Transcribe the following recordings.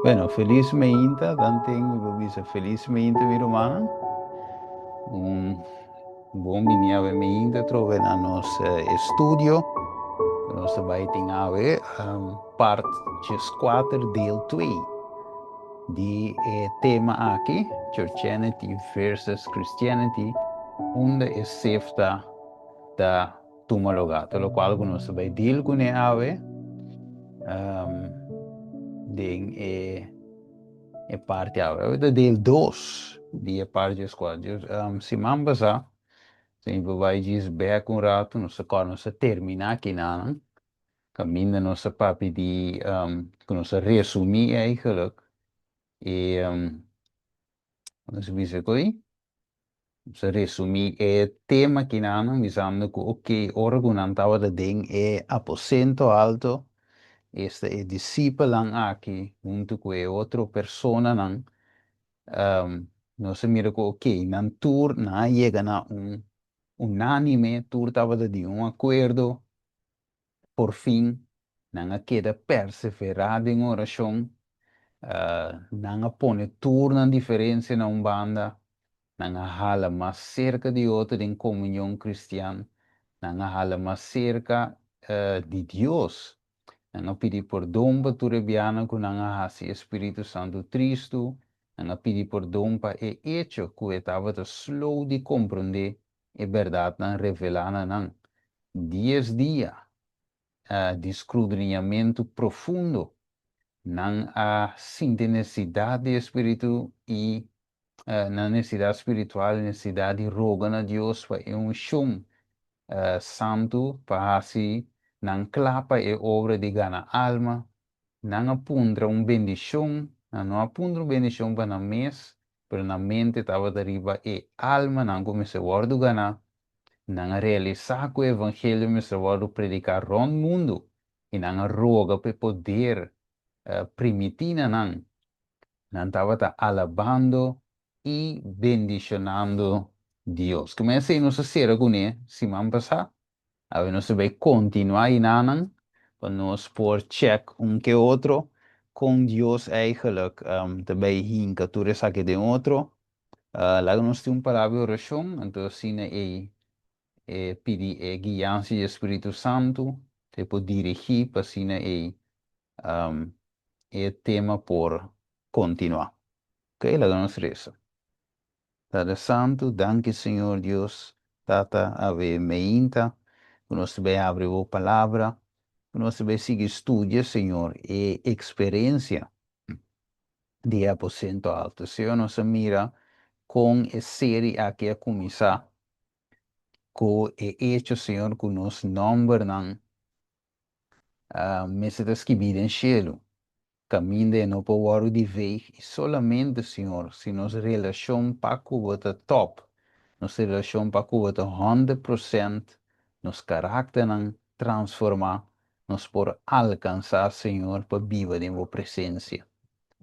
Bueno, feliz meinta, danting mi babisa feliz meinta mi romana. Un buon mini ave meinta trove na nos studio. Nos baiting ave part 4 deel 2. Die tema aqui, Churchianity versus Christianity, onde é sefta da tumalogato, lo qual conosce by deal con ave, um, ding e parte ave, da deel 2, die parte squadra, se mambasa, sempre vai diz back um rato, não se corre, não se termina aqui não, caminha não se papi die, que não se resumir eigenlijk, e, não se vise coi, se resumir é tema que não, visando que, ok, orgunan tava da ding é aposento alto, este é discípulo aqui, junto com outra persona não, não se mira que, ok, não tur, não chega na unánime, tur tava de acordo, por fim, não queda perseverar em oração, não põe turno na diferença na banda, não hala mais cerca de outra em comunhão cristã, não hala mais cerca de Deus, não pedir perdão para tu rebiana que não hasi Espírito Santo Cristo, não pedir perdão para o hecho que estava de slow de compreender a verdade não revelar não. 10 dias de escudriñamento profundo, não há sim de necessidade de espírito e na necessidade espiritual, necessidade de rogar a Deus para um chão santo, para assim, não clapa e obra de gana alma, não apunta bendição, não apunta bendição para na mês, para na mente estava arriba e alma não começa a guardar gana, não realizar que o evangelho me se vai predicar rond mundo, e não roga para poder primitina não estava tá alabando e bendicionando Deus. Começa a nossa ser com ele, se man passar, a ver, nós vai continuar aí para nós pôr check que outro, com Deus eigenlijk, também hinca tudo isso aqui de outro, lá nós temos uma palavra de oração, então assim pedir a guiança do Espírito Santo, te pode dirigir para assim é tema por continuar. Ok, la damos eso. Padre Santo, danke Senhor Deus, tata ave meinta, que nós vai abrir a palavra, que nós vai seguir estudia, Senhor, e experiência de aposento alto. Senhor, nos mira com a série aqui a começar, com o hecho, Senhor, que nos nombre não, meses que vida em cielo. Caminhe no poder de ver e solamente, Senhor, se nossa relação para com top, nossa relação para com 100%, nosso caráter não transformar, nos por alcançar, Senhor, para viver em tua presença.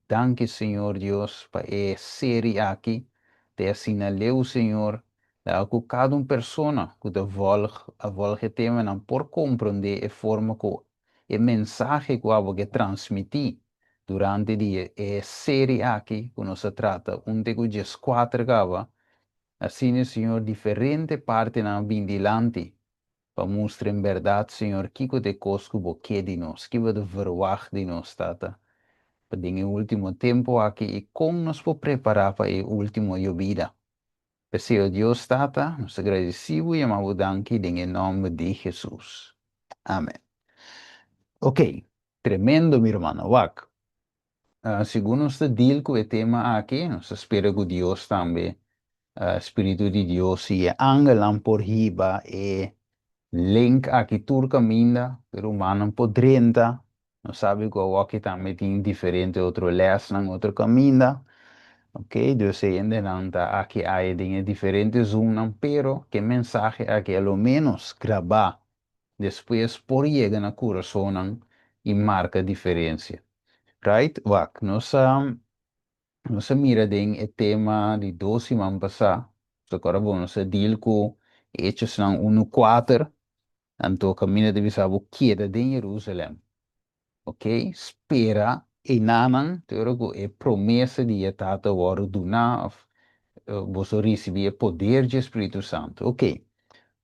Danke, Senhor Deus, para ser aqui, te assinaleu, Senhor, da que cada pessoa que te volge tema não por compreender a forma que a mensagem que eu que transmitir durante o dia é série aqui que nós trata onde que dias quatro gava assim Senhor diferente parte na bindilante para mostrar em verdade Senhor que te cosco boque de nós que de verwacht de nós tata para o último tempo aqui e como nos vou preparar para o último vida. Pessoal Deus tata nos agradecemos e amamos danke em nome de Jesus. Amém. Ok, tremendo mi hermano, Wak. Segundo este deal com o tema aqui, nós espera que Deus também, Espírito de Deus, e angelam por riba e link aqui tur caminha, pero humano por 30, não sabe que o aqui também tem diferente outro les, outro caminho, ok? Dus ainda não tá aqui aí tem diferentes zonas, pero que mensagem aqui ao menos gravar, depois por chegar na coração e marca diferença. Right? Wak, nós mira den o tema de 12 man passar. So agora bom, nós deal com hechos não 1:4, então caminho de bisabo queda de Jerusalém. Ok? Espera e nanan, teoro é promessa de etata waro duna, você receber poder de Espírito Santo. Ok.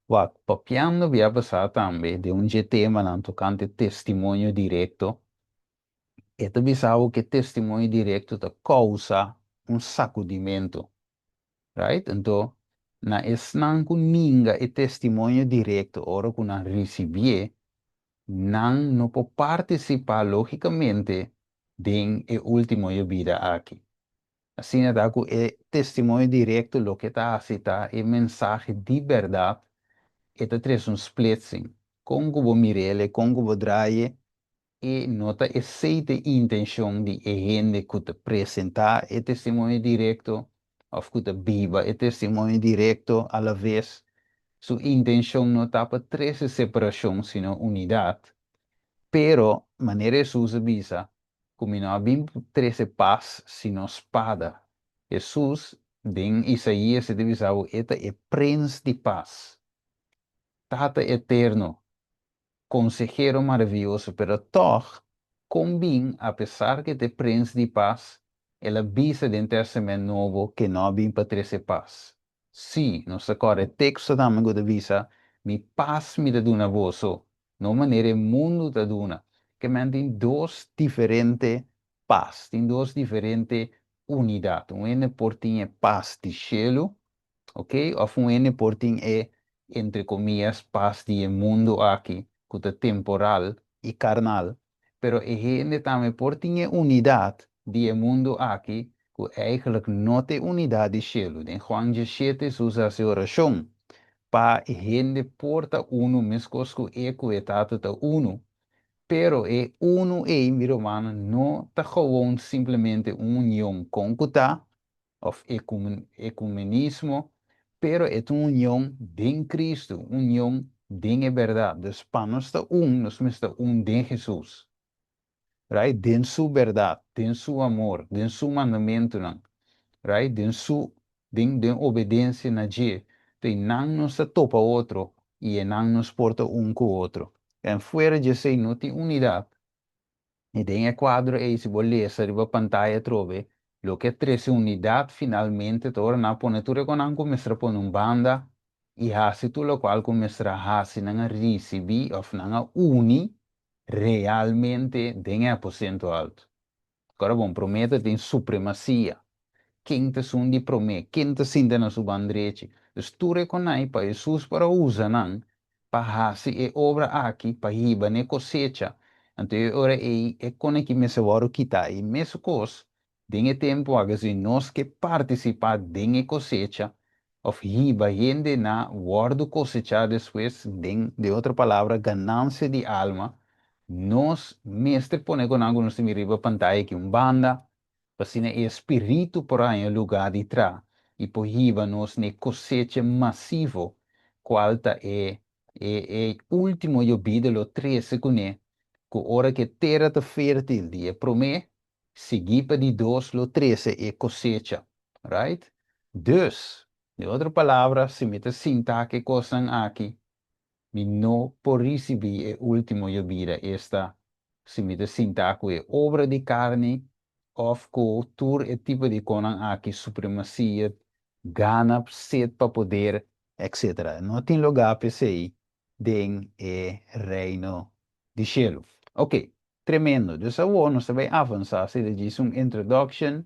Wat papiando via passar também de tema não tocante testemunho direto. E tu bisavo que testemunho direto te causa sacudimento, right? Então, na esnan com ninga e testemunho direto, ora com na receber, não pode participar logicamente de último vida aqui. Assim, é testemunho direto, lo que está a citar é mensagem de verdade, e te traz splitsing. Com o Mirele, com o Draie, e nota aceita a intenção de gente que te apresentar o testemunho direto, ou que te viva o testemunho direto à la vez. Sua intenção não está para três separação, sino unidade. Pero, maneira Jesus avisa, como não havia três paz, sino espada. Jesus, em Isaías, se divisava, é príncipe de paz. Tata eterno, consejero maravilhoso, pero toch, combin, apesar que te príncipe de paz, ela visa de Testamento Novo que não vem para trazer paz. Sim, nos agora texto da amigo de visa, mi paz me dá na vosso, não maneira mundo da duna, que mantém dois diferentes paz, tem dois diferentes unidades. Um portinho é paz de cielo, ok? Of um portinho é, entre comillas, paz de mundo aqui, que é temporal e carnal. Pero ele também portinha unidade de mundo aqui, que eigenlijk não tem unidade de cielo. Em Juan 17 usa essa oração para gente porta uno, mesmo que equidade da uno. Pero uno mi romano, não está gewoon simplesmente união com Kuta, of ecumenismo, pero é uma união em Cristo, união em a verdade. Dus para nós está nós está de Jesus. Right? Den sua verdade, den seu amor, den seu mandamento, não. Right? Den obediência na dia. Então, não nos topa outro e não nos porta com o outro. E fora de ser não tem unidade. E tem o quadro aí, se você ler, a pantalla trove, lo que trece unidade finalmente torna a ponetura con anco começar por uma banda e hasi tu lo qual começará hasi nanga recebi of nanga uni realmente den aposento alto. Agora bom, promete tem supremacia. Quem te sundi promete, quem te sinta na sua bandreche. Dus tu reconai para Jesus para usar não, para hasi e obra aqui, para riba ne cosecha. Então, ora é quando que me se varo quitar e mesmo cos, dengue tempo agasi nós que participar dengue cosecha, of riba gente na guardo cosecha depois, de outra palavra, ganância de alma, nós, mestre, pone com algo nos riba pantalla que banda, assim é espírito por aí em lugar de trás e por riba nos ne cosecha massivo qual é último eu vida lo 13 com que hora que terra tá fértil de promê seguir para de 2 lo 13 é cosecha, right? Dus, de outra palavra, se me tá sinta que coisa aqui mi no por receber o último eu vida esta se me sinta que obra de carne of cultura e tipo de conan aqui supremacia gana sede para poder etc. Não tem lugar para sair den reino de cielo. Ok, tremendo. Dus nós vai avançar. Se diz introduction,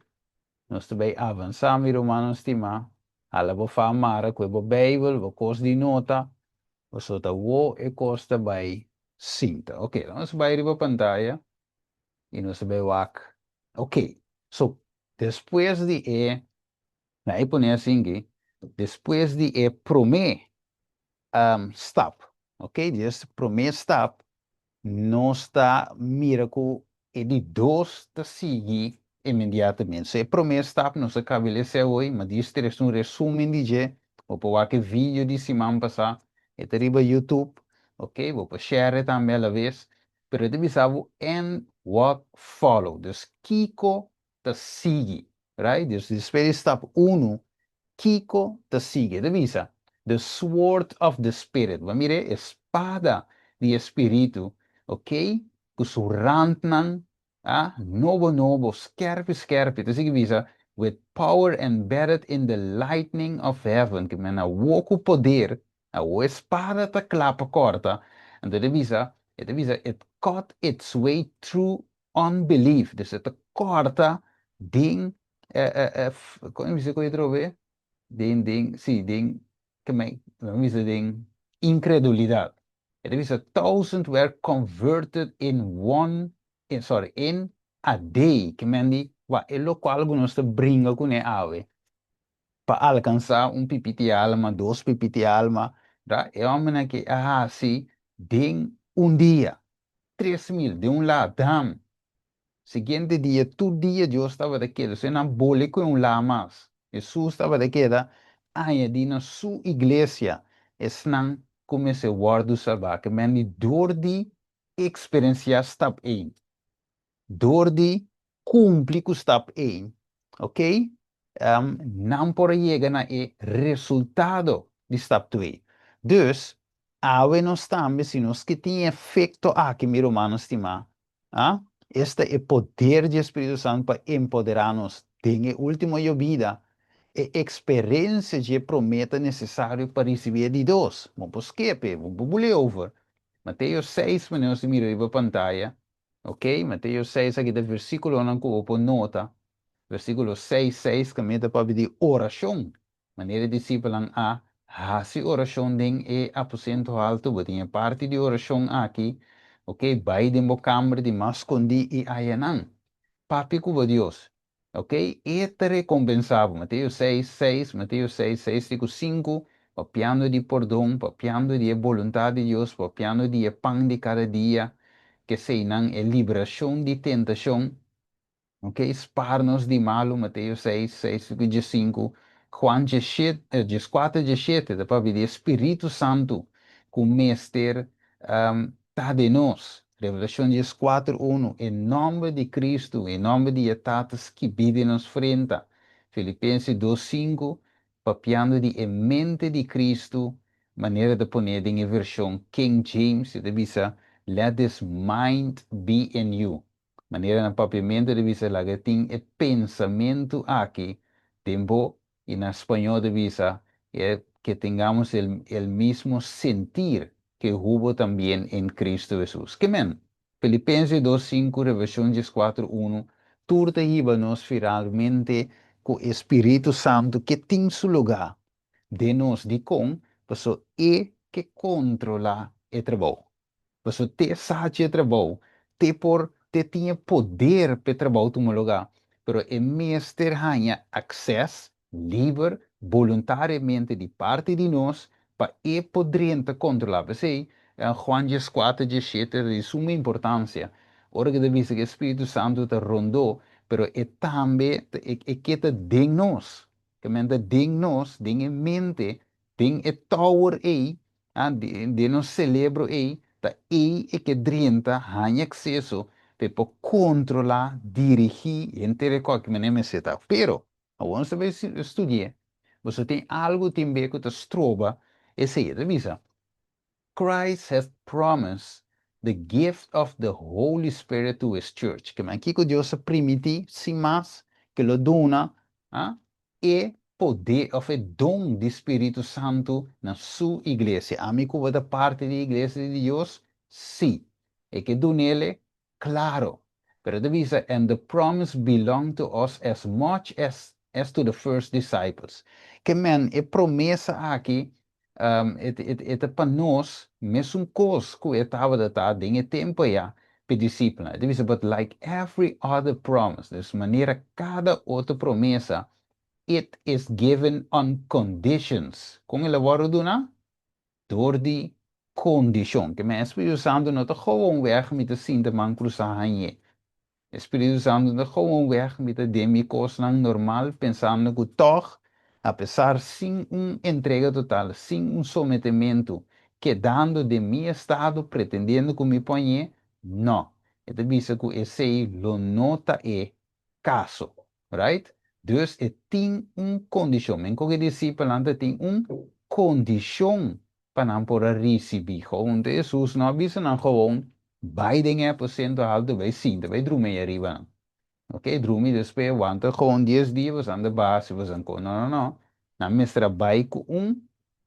nós vai avançar, meu irmão, estima. Ela vai falar com a Bíblia, vai cos de nota. Você tá e costa by cinta. Ok, vamos vai para a pantalla e nós vai wak. Ok, so, depois de aí põe assim que, depois de promê, stop. Ok, just promê stop, não está miracle e de dois te seguir imediatamente. Se promê stop, não se estabelece hoje, mas diz ter um resumo de je, ou para que vídeo de semana passada, e teriba YouTube, ok, vou para share também a vez, pero te bisavo and what follow. Dus Kiko te sigue, right? Dus de stap 1, Kiko te sigue, te visa. The sword of the spirit. Va mire, espada de espírito, ok? Que su rantnan Novo, novo, scherpe, scherpe. Dus ik visa, with power embedded in the lightning of heaven. Que men a woku poder, a wo espada ta clapa corta. En het visa, it cut its way through unbelief. Dus het corta ding, como se pode trover? Ding, sim, ding, que me, visa ding, incredulidad. Het visa, thousands were converted in in a day, que men di, wa, e lo qual algunos te brinca con e ave, para alcançar pipiti alma, dois pipiti alma, tá? É uma que, sim, de dia, 3.000, de lado, dam. Siguiente dia, todo dia Deus estava daquele, se não bole com lá mais. Jesus estava daquele, aí na sua igreja, não comece a guardar saber, que men door die experiência stap 1. Door die cumprir com stap 1. Ok? Não por chegar na resultado de stap 2. Dus, we nós também, se nós que tem efeito aqui, meu irmão, estimar, este é o poder do Espírito Santo para empoderar-nos. Tem o último de vida, é experiência que promete necessário para receber de Deus. Vamos esquecer, vamos ler over. Mateus 6, menos mira a pantalla. Ok? Mateus 6, aqui do versículo não que nota. Versículo 6, 6, que meta para pedir oração. Maneira discípula se oração tem aposento alto, botinha parte de oração aqui, ok? Vai de câmara de mascondi e ayanang. Papi cuba Deus, ok? E te recompensava. Mateus 6, 6, Mateus 6, 6, 5, papiando de perdão, papiando de vontade de Deus, papiando de pão de cada dia, que se não é liberação de tentação, ok? Spar-nos de malo, Mateus 6, 6, 5, Juan 4, 17, da papi de Espírito Santo, com mestre, tá de nós. Revelação 4, 1, em nome de Cristo, em nome de etatas que vivem nos frente. Filipenses 2, 5, papiando de em mente de Cristo, maneira de poner em versão King James, de visa, let this mind be in you. Maneira na papiamento de visa, lá que tem o pensamento aqui, tempo, e na espanhol de visa, é que tengamos el mismo sentir que hubo también en Cristo Jesús. Que men, Filipenses 2:5, Revelación 4:1, turta nos finalmente con Espíritu Santo que tem su lugar de nos de com, paso que controla el trabalho. Paso te sabe el trabalho, te tinha poder para trabalho tu lugar, pero o mestre ganha acesso livre, voluntariamente de parte de nós, para poder controlar. Você, Juan 4, 17, de suma importância. Ora que deve ser que o Espírito Santo te rondou, pero também que te den nós. Que mente den nós, den em mente, den tower aí, de nos celebro aí, tá aí é que drinta, ganha acesso, para controlar, dirigir, entre qualquer maneira, etc. Pero, onde você vai estudar, você tem algo também que te estroba, esse aí, revisa. Christ has promised the gift of the Holy Spirit to His church. Que aqui que Deus permite, sem mais, que lo dona, e poder, of o dom do Espírito Santo na sua igreja. Amigo, da parte da igreja de Deus? Sim. E que do nele? Claro. Pero divisa, and the promise belong to us as much as to the first disciples. Que men, e promessa aqui, het para nós, mesmo coisa que estava de estar em tempo já, para discípula. Divisa, but like every other promise, de maneira cada outra promessa, it is given on conditions. Como ele vai doen? Door die condition. Que mijn Espírito Santo não está gewoon weg met de Sinterman cruzar. Espírito Santo não gewoon weg met de demicos normal, pensando que toch, apesar sem entrega total, sem sometimento, quedando de mi estado, pretendendo que me ponha, não. Ele diz que esse lo nota é caso, right? Dus het tem condição. Men que discípulo tem condição para não poder receber. Gewoon, Jesus não avisa não gewoon Biden é por cento alto, vai sim, vai dormir arriba. Ok, dormir depois, aguanta com 10 dias, anda base, você não, não, não. Na mestra vai com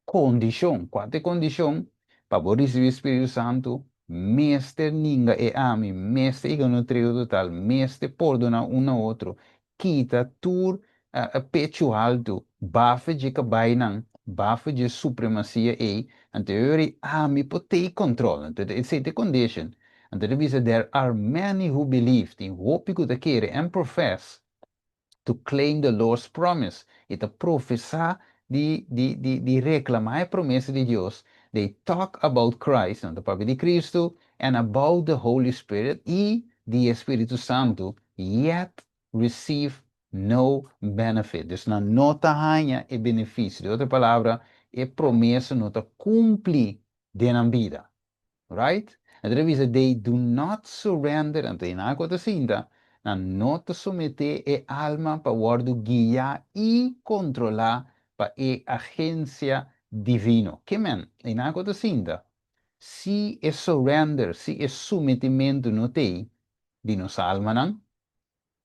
condição, qual é condição? Para você receber o Espírito Santo, mestre ninga é ame, mestre ega no trio total, mestre perdona um ao outro, quita tur a pecho alto, bafe de cabainan, bafe de supremacia e anteriori ame potei control, então it's a condition. And the reason there are many who believed in hope could care and profess to claim the Lord's promise. E te professar de reclamar a promessa de Deus. They talk about Christ, não, da palavra de Cristo, and about the Holy Spirit e de Espírito Santo, yet receive no benefit. Dus na nota ganha e benefício. De outra palavra, é promessa nota cumpre de na vida. Right? En dat is they do not surrender, en tem na kota sinta, na nota somete e alma pa wardu guia e controlar pa e agencia divino. Que men, e na kota sinta, si e surrender, si e sometimento no te, di nos alma nan,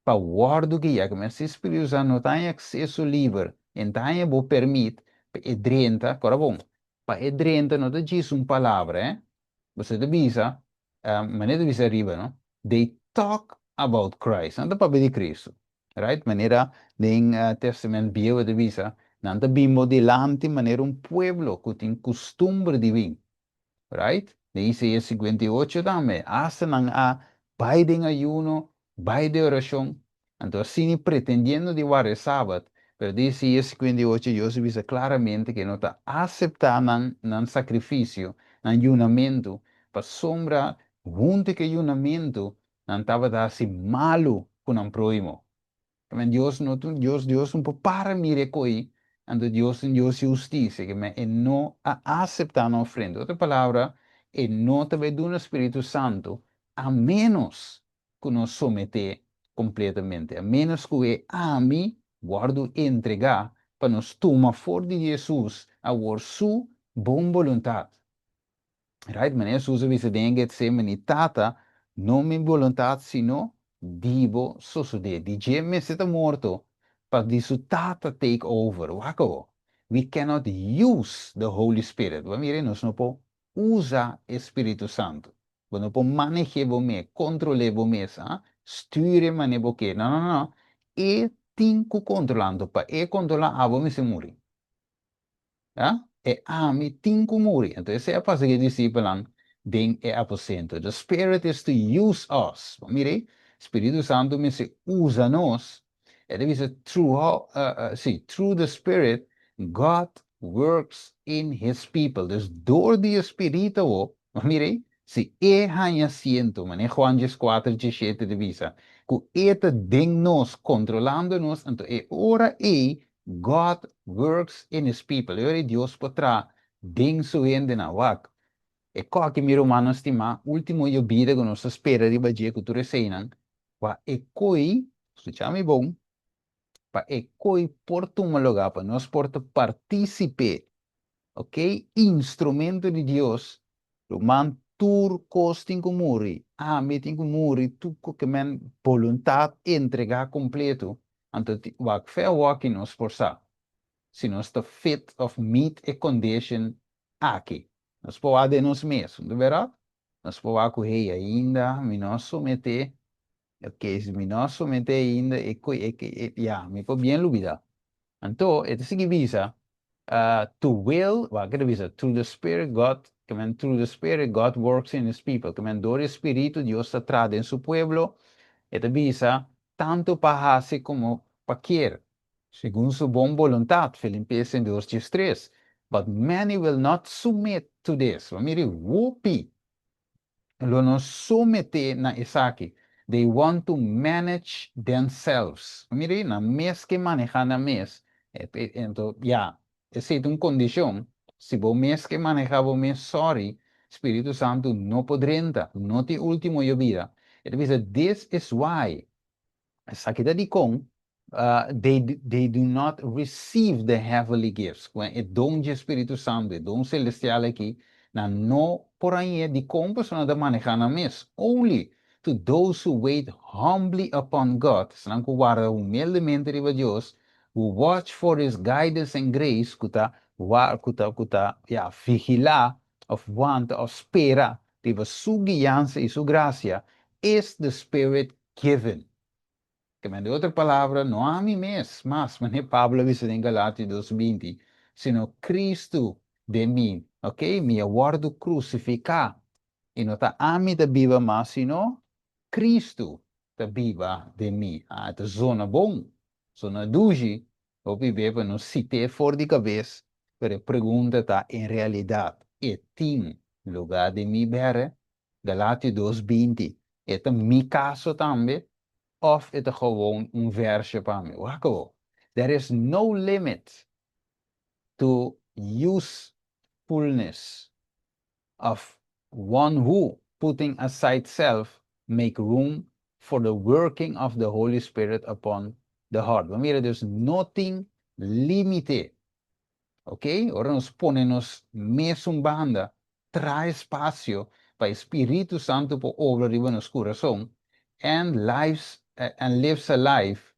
pa wardu guia, que men si Espírito Santo não tem acesso livre, então bo permite, pa edrenta, cora bom, pa edrenta não te diz palavra, você devisa, maneira devisa arriba, não? They talk about Christ, não para de Cristo, right? Maneira nem testamento Bíblia devisa, não te bimbo delante maneira pueblo que tem costumbre de vir, right? De Isaías 58 também, hasta não há bai de ayuno, bai de oração, então assim pretendiendo de guardar sábado, pero dice Isaías 58 Deus avisa claramente que não está aceitando nan sacrifício, nan junamento, para sombra, junto que junamento, não estava assim malo com um próximo. Men Dios no Dios un po para mire coi, ando Dios justicia, que me e no acepta una ofrenda. Otra palabra, e no te ve un Espíritu Santo, a menos que nos somete completamente, a menos que a mí guardo entregar para nos tomar for de Jesus a su buona volontà. Right? Men Jesus avisa dengue semeni tata, non mi volontà sino divo succede. Di gemme siete morto, but di su tata take over. Wako. We cannot use the Holy Spirit. Va mire, nos no può usa Espíritu Santo. We no può manejar me, controlar me, styre manevo che. No, no, no. E tinku controlando, pa e controla abo me se muri. Ja? E ami cinco muri. Então, essa é a parte que discípulos den é aposento. The Spirit is to use us. Mire, Espírito Santo me se usa nós. É deve ser through the Spirit, God works in His people. Dus door die Espírito, mire, se é hanhacento, mané Juan 4, 17 de visa, que eta den nós, controlando nós, então é ora e God works in His people. Ora Deus potrà den su ende na wak. E co che mi romano stima, ultimo io bide con nostra spera di bagie culture seinan, wa e coi, studiamo bom, pa e coi porta umologa, pa nos porta participe, ok? Instrumento di Dios, roman tur costing comuri, meeting comuri, tu che men volontà entrega completo, anto wak fe wak in nos forsa. Se nós está fit of meet a condition aqui. Nós podemos nos mesmos, de verdade? Nós podemos correr ainda, me nós someter, ok, se me nós someter ainda, me pode bem lubida. Então, é assim que visa, to will, que visa, through the Spirit, God, through the Spirit, God works in His people. Door Espírito, Deus está em seu pueblo, e visa, tanto para fazer como para querer. Segundo su buona volontà, Filipenses 2:3. But many will not submit to this. Miri, whoopee. Lo non sommete na isaki. They want to manage themselves. Miri, na mes que manejar na mes. Então, essa é uma condição. Se você mes que manejar o mes, sorry, Espírito Santo não podrenta, não te último eu vida. It means that this is why sakita di kong, they do not receive the heavenly gifts. Kung e dom de Espírito Santo, e dom celestial aqui, Na no por aí de como persona da manejar na mes. Only to those who wait humbly upon God. Senang ko guarda humildemente riba Dios, who watch for His guidance and grace, ja, vigila, of want, of spera, riba su guianza y su gracia, is the Spirit given. Que de outra palavra, não a mim mesmo, mas Pablo disse em Galatas 2:20, sino Cristo de mim, ok? Me aguardo crucificar. E não está a mim da viva, mas sino Cristo da viva de mim. Ah, então zona bom, zona duji, o viver para não citar fora de cabeça, para a pergunta está em realidade, e tem lugar de mim, bere, Galatas 2:20. E também caso também, of het gewoon een versje para mim. Wako. There is no limit to usefulness of one who, putting aside self, make room for the working of the Holy Spirit upon the heart. Wanneer dus nothing limited. Ok? Ora nos ponemos mesmo banda, traz espaço para Espírito Santo por obra de nosso coração, and lives a life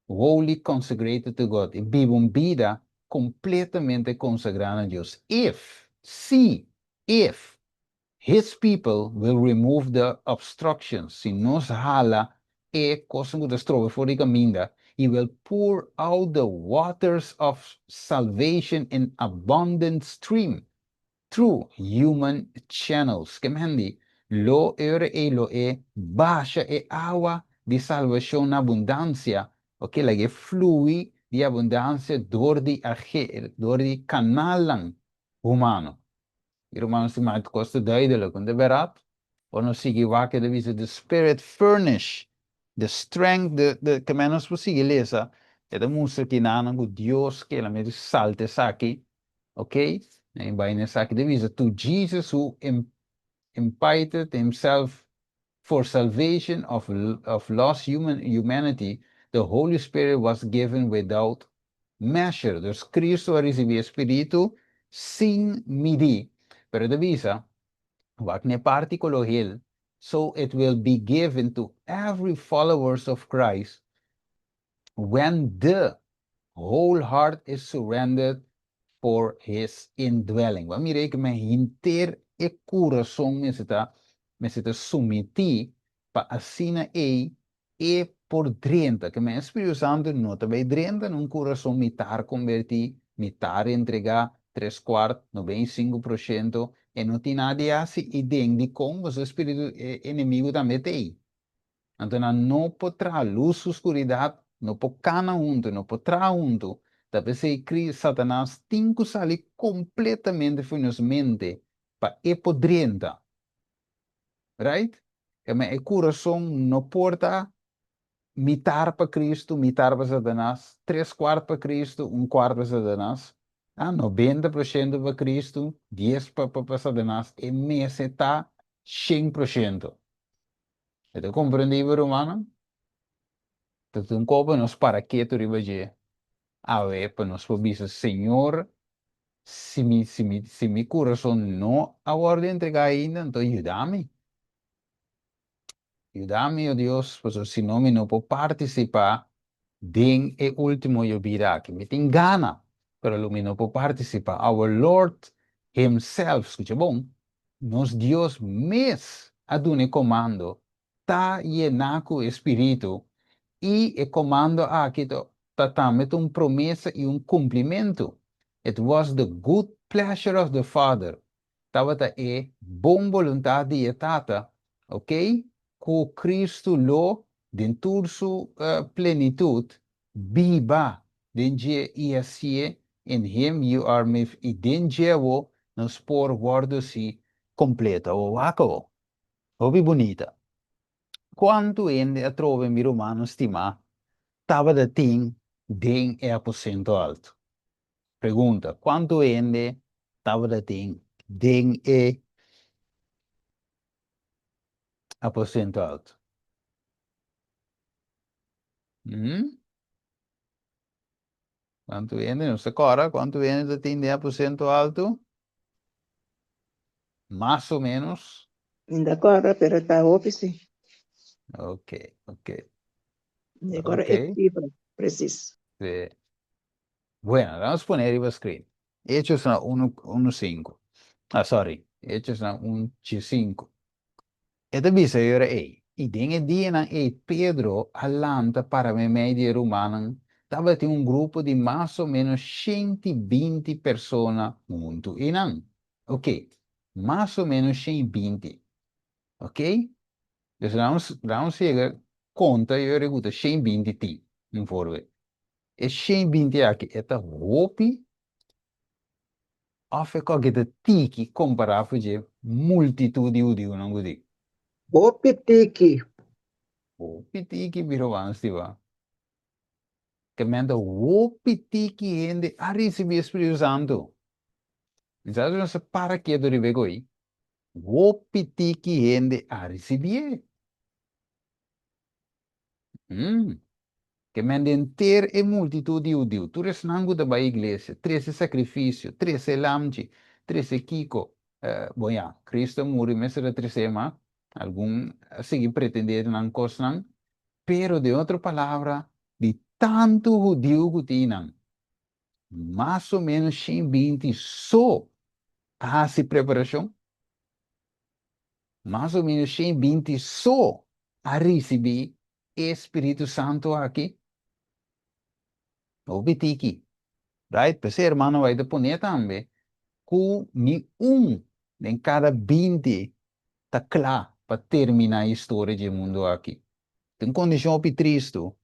wholly consecrated to God. E vive uma vida completamente consagrada a Deus. If His people will remove the obstructions, se nos hala e cosa que trove fuori caminda, He will pour out the waters of salvation in abundant stream through human channels. Kemendi, lo e basha e agua di salvación abundancia, ok, lagi flui di abundancia door di kanalang humano. Romanos die maakt kosten duidelijk. Want de berat, ono sigi wake de vise, the spirit furnish, the strength, de que menos posible lesa, e de musa ki nanan gu Dios que la me salte saki, ok? En bijna saki de vise, to Jesus who imparted himself for salvation of lost humanity, the Holy Spirit was given without measure. Dus Cristo recebeu Espírito sin medir. Pero divisa, wat ne particulo hill, so it will be given to every followers of Christ when the whole heart is surrendered for his indwelling. Wanneer ik me hinter e coração me zita submeti pa assina e por drenta, que me Espírito Santo não também drenta num coração mitar convertir, mitar entregar 3/4, 95%, e não tem nada assim ideia de como o Espírito inimigo também tem. Então, não pode trazer luz, escuridade, não pode cana junto, não pode trazer junto. Talvez se Satanás tem que sair completamente de nossa mente para podrenta, right? Mas o coração não porta mitar para Cristo, mitar para Satanás, 3/4 para Cristo, 1/4 para Satanás, 90% para Cristo, 10 para Satanás, e mês está 100%. Então, compreendível, romano? Então, como nos para que tu ribaje? A ver, para nos pobisa, Senhor, se mi coração não aguarda entregar ainda, então ajuda-me. Ajuda-me, oh Deus, porque senão eu não posso participar de o último eu virá, que me tem gana, pero eu não posso participar. Our Lord Himself, escucha bom, nos Deus mes adune comando, ta llenaco espírito, e o comando aqui está met uma promessa e um cumprimento. It was the good pleasure of the Father. Estava bom vontade de Tata, ok? Com Cristo lo, dentro sua plenitude, viva, denje e assim, in Him you are made, e denje o nos por guardo si completa. O waco, obi bonita. Quanto ende a trove mi romano stima, estava da ting, den é aposento alto. Pergunta, quanto ende estava da ting, den é aposento alto? Quanto ende, não se cora, quanto ende da ting de aposento alto? Más o menos. Agora, pero está óbvio, Ok, ok, agora ok. é fibra, preciso. Sí. Bueno, vamos a poner el screen. Hechos na 1:5. Ah, sorry. Hechos na 1:5. Ito bisa yun eh. Idinga dia ng Pedro alanta para may media romanang tava tinha um grupo de mais ou menos 120 pessoas muito inang. Ok. Mais ou menos 120. Ok? Dus vamos chegar conta eu reguta 120 ti. Não for ver. E 120 aqui é roupi of é que tiki comparável de multitude de não gudi. O pitique, Roupi tiki biro va. Que manda roupi tiki hende a receber Espírito Santo. Então, não se para que do ribegoi. Roupi tiki hende a receber. Que manda ter e multitude de Deus. Tu res nango da ba igreja. 13 sacrifício, 13 lamchi, 13 kiko. Bom, ja, Cristo morreu, mas era 13 ma. Algum, seguir pretender não cosnan. Pero de outra palavra, de tanto judeu que tinham, mais ou menos 120 só a se preparação, mais ou menos 120 só a receber Espírito Santo aqui, o bitiki, right? Porque irmão vai deponer também, que nenhum em cada 20 está claro para terminar a história do mundo aqui. Tem condição para Cristo,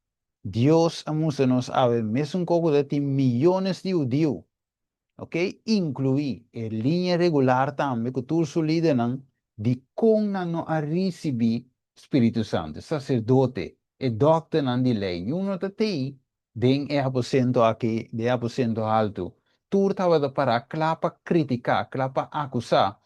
Deus a nos ave, mesmo que tem milhões de judeus, ok? Incluir a linha regular também, que tu lideram de como não a receber Espírito Santo, sacerdote e doctor não de lei. Uno te tem, den é aposento aqui, de aposento alto. Tu estava para clapa criticar, clapa acusar,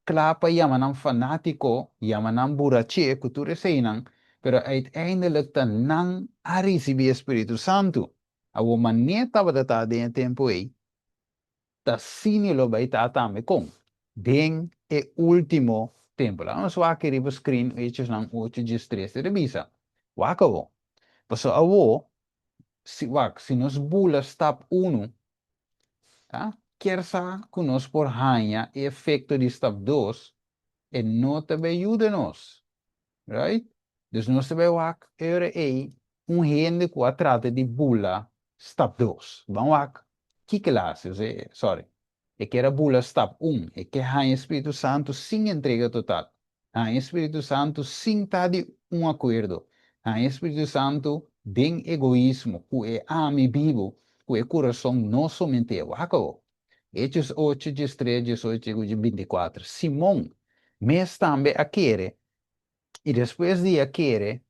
clapa yamanang fanático, yamanang burache, que tu receinan, pero uiteindelijk dan nang a receber Espírito Santo. A maneira estava de estar dentro tempo aí, da sinilo ba itatame kung den e último tempo. Vamos lá que riba screen hechos ng 8:13 revisa. Wakawo. Paso awo si nos bula step 1, tá? Kersa kunos por hanya e efecto de step 2 e nota be ajuda-nos. Right? Dus nós sabemos que era aí rende que trata de bula step 2. Vamos lá. Que classe? Sorry. É que era bula step 1. É que há Espírito Santo sem entrega total. Há Espírito Santo sem estar de acordo. Há Espírito Santo de egoísmo, que é ame vivo, que é coração não somente é o Hechos 8, 13, 18, 24. Simão, mas também a querer. E depois de aquele,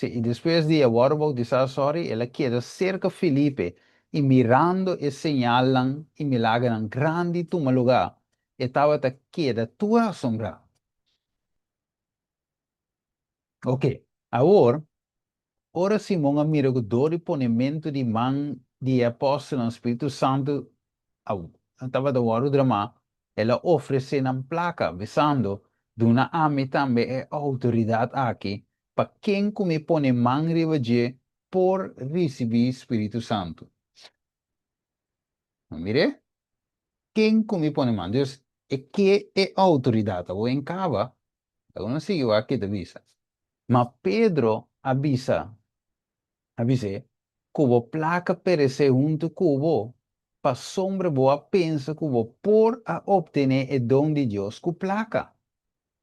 e depois de Warburg de Sassori, ela queda cerca de Filipe, e mirando e señalan e milagran grande tuma lugar, e estava ta queda tua assombra. Ok, agora, ora Simão a miraculous ponimento de mão de apóstolo no Espírito Santo, estava da hora drama, ela oferece na placa, visando, duna ame também é autoridade aqui, para quem come põe mão de por receber Espírito Santo. Mire, quem come põe mão, Deus, é que é autoridade, ou em cava, eu não sei o que te avisa. Mas Pedro avise, cubo placa perece junto cubo, pa sombra boa pensa cubo por a obtener el don de Dios cu placa.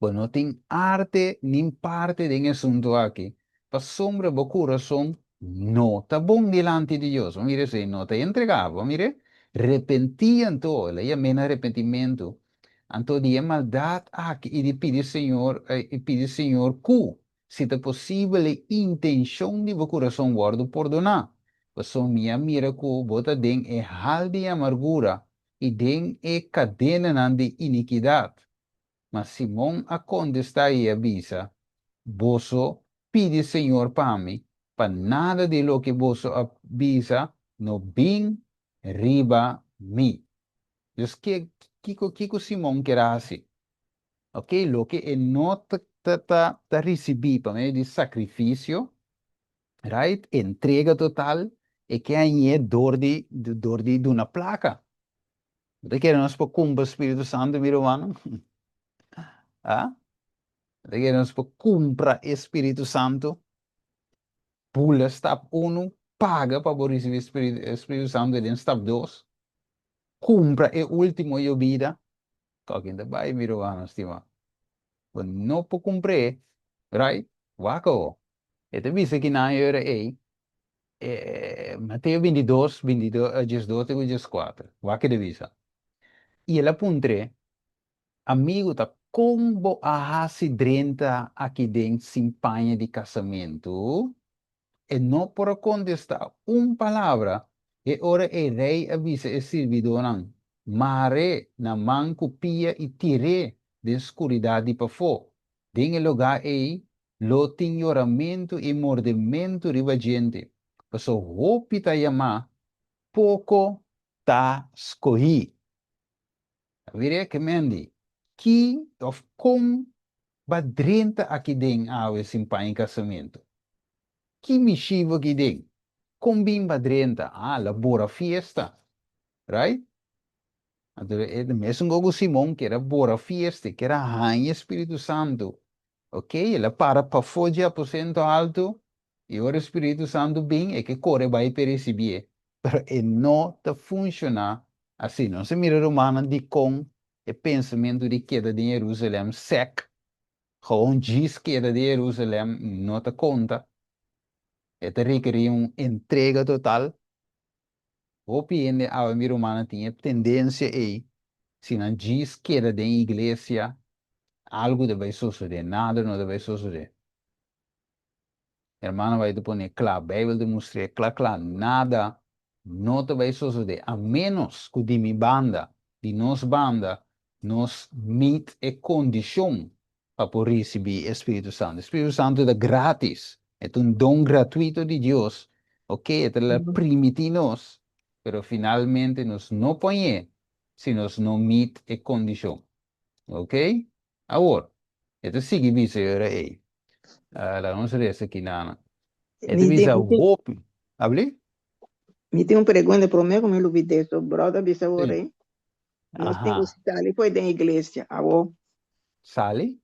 Bueno, no tem arte nem parte de assunto aqui. Pa sombra bo coração no tá bom delante de Deus. Mire, se não te entregava, mire, repentiam todo, ela mena arrependimento. Anto de maldade aqui e pede Senhor, cu, se é possível, intenção de o coração guardo perdonar. Passou minha mira cu, bota den e hal de amargura e den e cadena de iniquidade. Mas Simão a contesta e avisa, vosso pide Senhor para mim, para nada de lo que vosso avisa, no bem riba mi. Diz que Kiko Simon que era assim. Ok? Lo que é não tá receber para mim de sacrifício, right? Entrega total, é que aí é dor de uma placa. De que nós por cumprir o Espírito Santo, meu irmão? Ah? De que nós por cumprir o Espírito Santo, pula step 1, paga para receber o Espírito Santo em step 2, cumpra o último em vida, que ainda vai, meu irmão, estima. Quando não por cumprir, right? Wako. Ito bisa kinayora Mateo 22, 22, 18 e 14. Wa que divisa. E ela puntre, amigo, tá como a drenta aqui dentro simpanha de casamento e não por contestar uma palavra e ora e rei avisa e servidor não. Mare na manco pia e tire de escuridade para fora. Dengue lugar aí, lo tinhoramento e mordimento riva gente. Paso hopi ta yama, pouco ta escorri. Vire que mendi. Que of com badrenta aqui den awe simpanha em casamento. Que me chiva aqui den. Combin badrenta. Ah, labora fiesta. Right? Então, é mesmo com Simão, que era bora fiesta, que era rainha Espírito Santo. Ok? Ela para fugir aposento alto, e o Espírito Santo bem é que corre vai para receber. Mas não está funcionar assim. Não se mira romana de com o pensamento de queda de Jerusalém sec. Gewoon diz queda de Jerusalém não te conta. Ela requer uma entrega total. O PN, a minha romana tinha tendência aí. Se não diz queda de igreja, algo deve suceder, nada não deve suceder. Hermano, vai te poner claro, a Bíblia demonstra claro, nada não te vai suceder, a menos que de mi banda, de nos banda, nos meet e condição para poder receber o Espírito Santo. O Espírito Santo é grátis, é um dom gratuito de Deus, ok? É la Uhum. permite-nos, pero finalmente nos não põe se nos não meet e condição. Ok? Agora, ito sige bisa era eh. La non resta aqui na. Ito Me tem, bisa hope. Habli? me tem uma pergunta para mim, como eu ouvi so brother, bisa Sim. ore. Nós temos Aha. que estar ali, foi da igreja. Awo, Sali?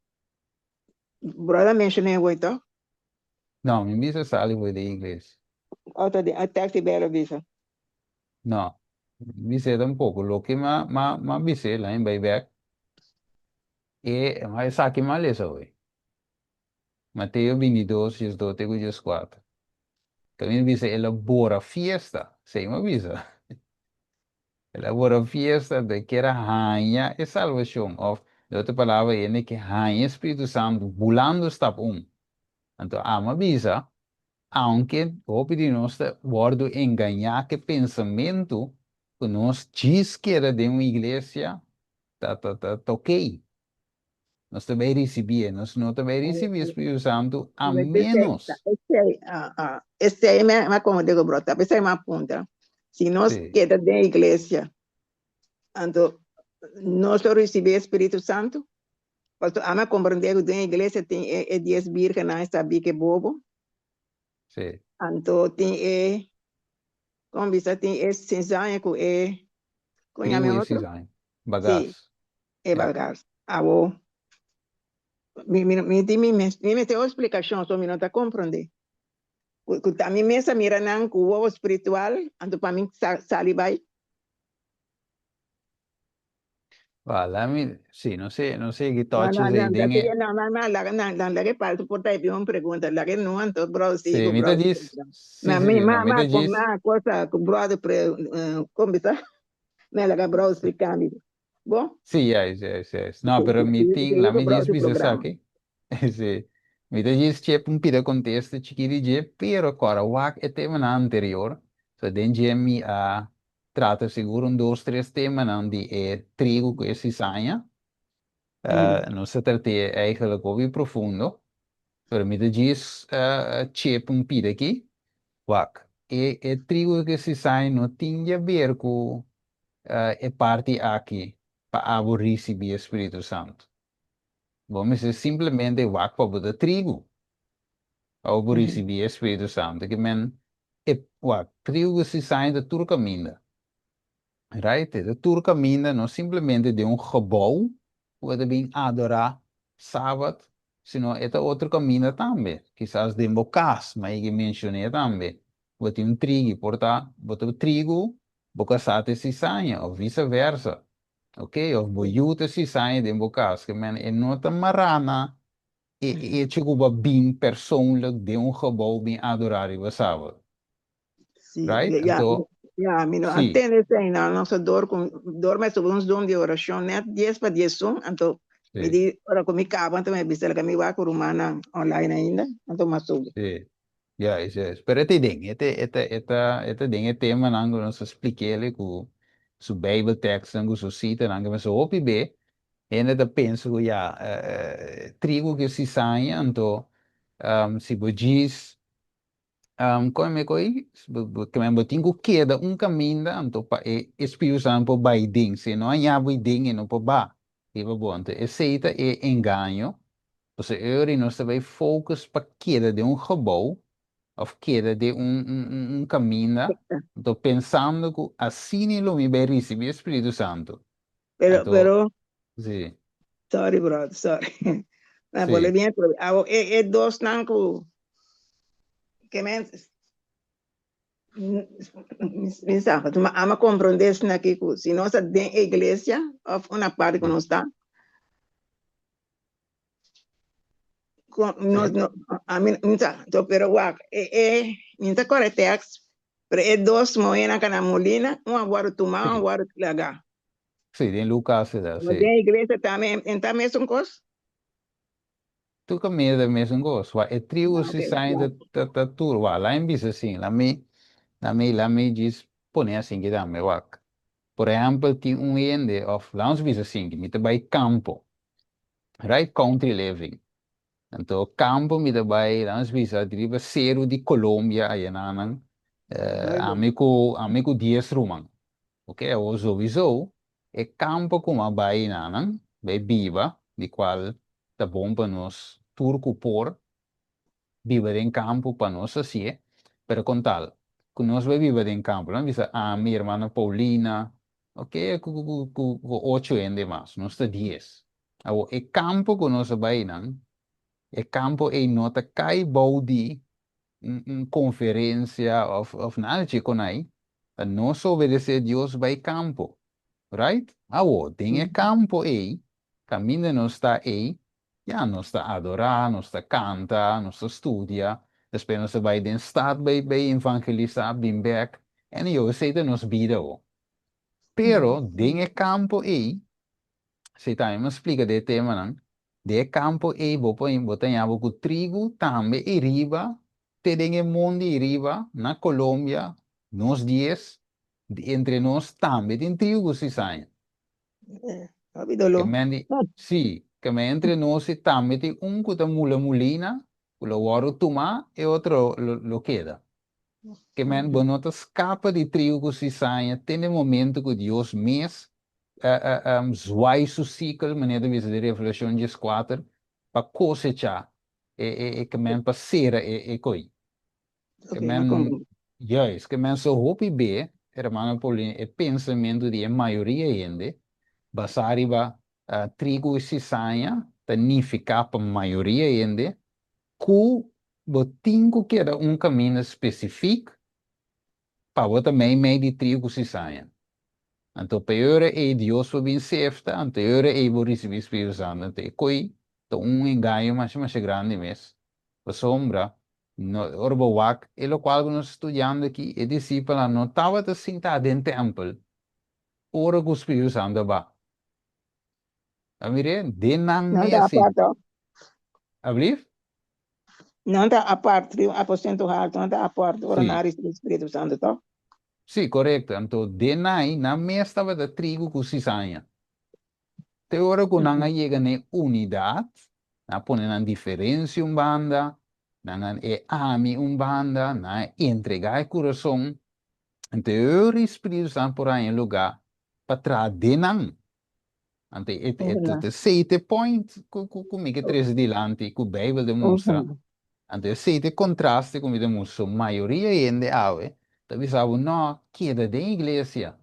brother mencionei o então, No, mi bisa sali foi de inglês. auto de attack bela bisa. No. Bisa tampoco. Lo que ma bisa lá em Bayback. Mas aqui mal essa hoje. Mateo 22, 12, 14. Também bisa elabora fiesta. Sei uma bisa. Elabora fiesta de que era rainha e salvação. Of, de outra palavra, é que rainha Espírito Santo, bulando step 1. Então, ama visa, aunque o de nós guardo enganar que pensamento que nós diz que era de uma igreja, tá ok. Nós também recebia, nós não também recebia o Espírito Santo, a menos. Esse aí me acomodei com brother, esse aí me aponta. Se nós Sim, queda da igreja, então, nós recebemos o Espírito Santo, porque a me compreender que da igreja tem 10 virgens, não sabia que é bobo, sim. então tem como bisa tem cinzanha que conhece Trigo esse outro? aí, Sim, bagaço. é Yeah. valgar. Me tem uma explicação, só me não está compreendendo. A mim mesma mira não com o ovo espiritual, então para mim sali vai. Vale, sì, non sei che Não, tocci não, sei não, da dinge. seria não, lá que parte por aí uma pergunta, lá que não, então bro, Sì, sigo mi da bro. gis. Sì, Mas sì, me, sì, no, mi da gis. ma coisa que bro como está? Me lá que bro explicando. Bom, Sì, yes, yes, yes. No, per meeting, la sigo mi bro gis do bisa programa. saki. Sì. Mi da gis c'è un pida contesto, ci chi dice, però ancora, wak e tema na anterior. So, denje mi a tratta sicuro un dos, tres tema na di trigo che si sagna. Non si tratta eigenlijk ook weer profundo. Per mi da gis c'è un pida aqui. Wak. E trigo que se sai não tinha a ver com a parte aqui. para receber o Espírito Santo. Vamos dizer, simplesmente wak para botar trigo. Para receber o Espírito Santo. Que men, wak, trigo se sai da tua caminho. Right? De tua caminho não simplesmente de gebouw, waar bem adorar sábado, sino é outro caminho também. Quizás de bocas, mas eu mencionei também. Você tem trigo, portanto, você trigo, boca sate se saia, ou vice-versa. Ok? Of bojuta si sai de bocas, que men é nota marana, e chegou bem persoonlijk de gebouw bem adorar e sábado. Sim, Right? já, Então, já, mino, sim, até nesse aí, não, nosso dorme sobre uns dom de oração, né, 10 para 10 som, então, me sim. di, ora comi cabo, então, me bisel que me vai com rumana online ainda, então, mas sobre. Sì, yes, yes. Pero ito ding, ito ding, ito tema nang gusto sa expliquele ku su Bible text nang gusto sita nang gusto hopi be, ene da penso ku ya trigo que si saia anto si bugis come coi que me botingo queda un caminho anto pa espio sampo by ding, se no anya by ding e no po ba. Iba bonte, e seita e engano. Você eu não se vai focus para queda de gebouw of queda de caminho. Estou pensando que assim não me vai receber o Espírito Santo. Então, Pero, sim, sorry, bro, sorry. Na sim, bien, é dos nanco, que men, me sabe, tu ama compreender isso aqui, se nós tem igreja, of uma parte que sim, não está, no, sim, no, a mim, então, pero wak, minta corretex, pero dos moena kana molina, agora tomar, sim, agora lagar. sim, em Lucas, Mas sim. tem igreja também, então mesmo coisa? Tu caminha da mesma coisa. É trio Não, se ok, sai da turma. Lá em bisa assim, lá me diz, põe assim que dá, me wak. Por exemplo, tem ende, of lá uns bisa assim, que me te vai campo, right? Country living. Então, campo me dabai, nós visa driba zero de Colômbia aí nanan, amigo 10 rumang. Ok, o sowieso, é campo com a bai nanan, bai biba, de qual tá bom para nós turco por, viver em campo para nós assim, pero com tal, que nós vai viver em campo, não visa a minha irmã Paulina, ok, com 8 ende mais, nós tá 10. O é campo que nós vai nan, é campo e nota cai baudi conferência of nada chico nai não só obedecer Deus vai campo, right? Awo tem é campo aí, caminho não está aí, já não está adorar, não está canta, não está estudia, depois não vai den stad by evangelizar bem back, e eu sei que nos vida o. Pero tem é campo aí se tá, me explica de tema, não? De campo e botan abo com trigo também e riba, tem em mundo e riba, na Colômbia, nos dias, entre nós também tem trigo se sai. Que olvídalo. mendi, sim, que me entre nós e também tem que tá mula mulina, lo oro tuma e outro lo queda. Que men bonota escapa de trigo se sai, tem momento que Deus mês zwaai su ciclo, meneer de vis de revolution de squatter, para cosechar, que men passera e coi. Que Ok, mas men, como? juist, que men so hopi be, hermano Paulino, e pensamento de maioria ainda, basariba trigo e cisanha, tanificar para maioria ainda, cu botinho que era caminho específico, para o também meio de trigo e cisanha. Então, pior é Deus foi bem certo, então pior é vou receber o Espírito Santo. Então, coi, então engano mais grande mesmo. A sombra, no, orbo wak, e lo qual nós estudando aqui, e discípula não estava sentado dentro do templo, ora que o Espírito Santo va. A mire, de nang Não me está a assim, parte, abrir? não está a parte, aposento alto, não está a parte, ora Sim, nariz do Espírito Santo, tá? sim, correto. Então, de nai, na me estava da trigo com cisanha. Te ora que não chega na unidade, na põe na diferença banda, na é ami banda, na entregar o coração, então o Espírito Santo por aí em lugar para trás de não. Ante Uhum. het 7 point como que três dilante que o Bijbel demonstra. Uhum. Ante 7 contraste como demonstra. Maioria ainda ave. Talvez sabe não queda de iglesia,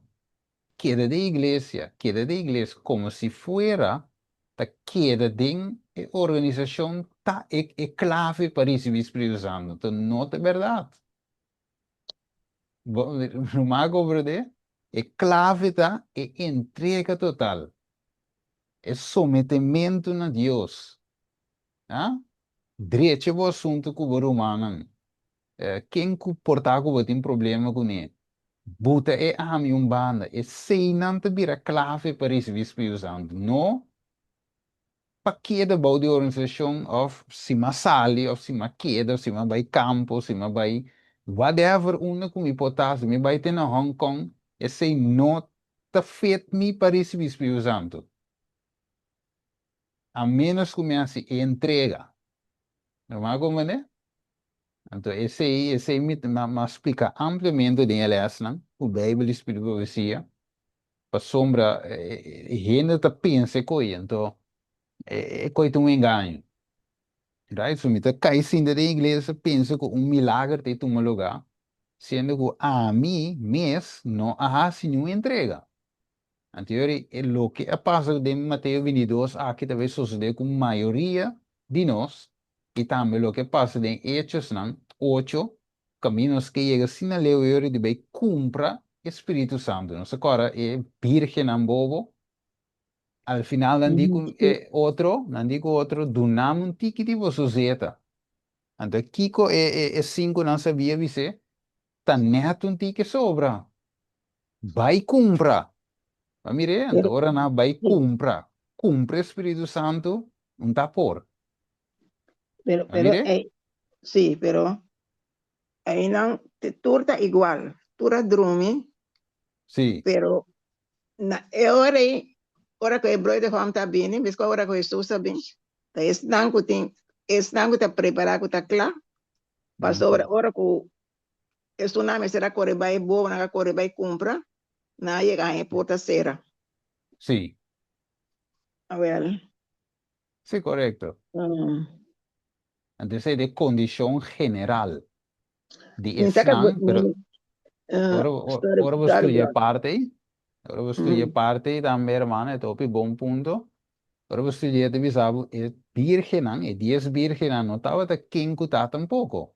queda de iglesia, como si fuera la queda de organización ta clave para recibir Espíritu Santo. No es verdad. No me hago verdad. É clave da entrega total. É sometimento a Deus. Ah? Direito é o assunto com o romano. Quem comportar com tem problema com ele. Buta é a mim banda. É sem não te vira clave para receber Espírito Santo. Não para queda about de organização of cima sali of cima queda of cima vai campo cima vai whatever uma com hipótese me vai ter na Hong Kong é sei não tá feito me para receber Espírito Santo a menos que me assim entrega não é como né então esse me explica amplamente de LS não o Bíblia e Espírito Profecia para sombra gente tá pensa que então é coisa um engano. Right? So, mita cai da igreja pensa que milagre tem um lugar, sendo que a mim, mês, não há nenhuma entrega. Anterior, é o que é passa de Mateus 22, aqui talvez sucede com a maioria de nós, e também o que passa de Hechos, não, 8, caminhos que chega sin a leu de bem cumpra Espírito Santo. Não se agora é virgem não bobo, al final não Uhum. digo outro, não digo outro, donamos um ticket você zeta. Então, Kiko é cinco não sabia você, tá neto um que sobra. Vai compra. Mas mire, então, Pero, ora na vai sí, compra. Compra Espírito Santo, um tapor. Mas pero, mire? sí, pero ahí no, te turta igual, tura drumi, Sim, pero ora que o brother hom tá bem, mas que ora que Jesus tá bem, tá esse não tá preparado, tá claro, passou ora que esse nome será corre vai boa, na corre vai compra, na chega em porta será. sim, A ver, sim, correto. um, Então, é de condição general de me taca esnan, pero sorry, ora vou sorry, estudar bro. parte aí. Ora vou estudar parte também, hermano, é top, bom ponto. Ora vou estudar de bisabo, é virgem, é 10 virgem, não estava de quem cutar tampouco.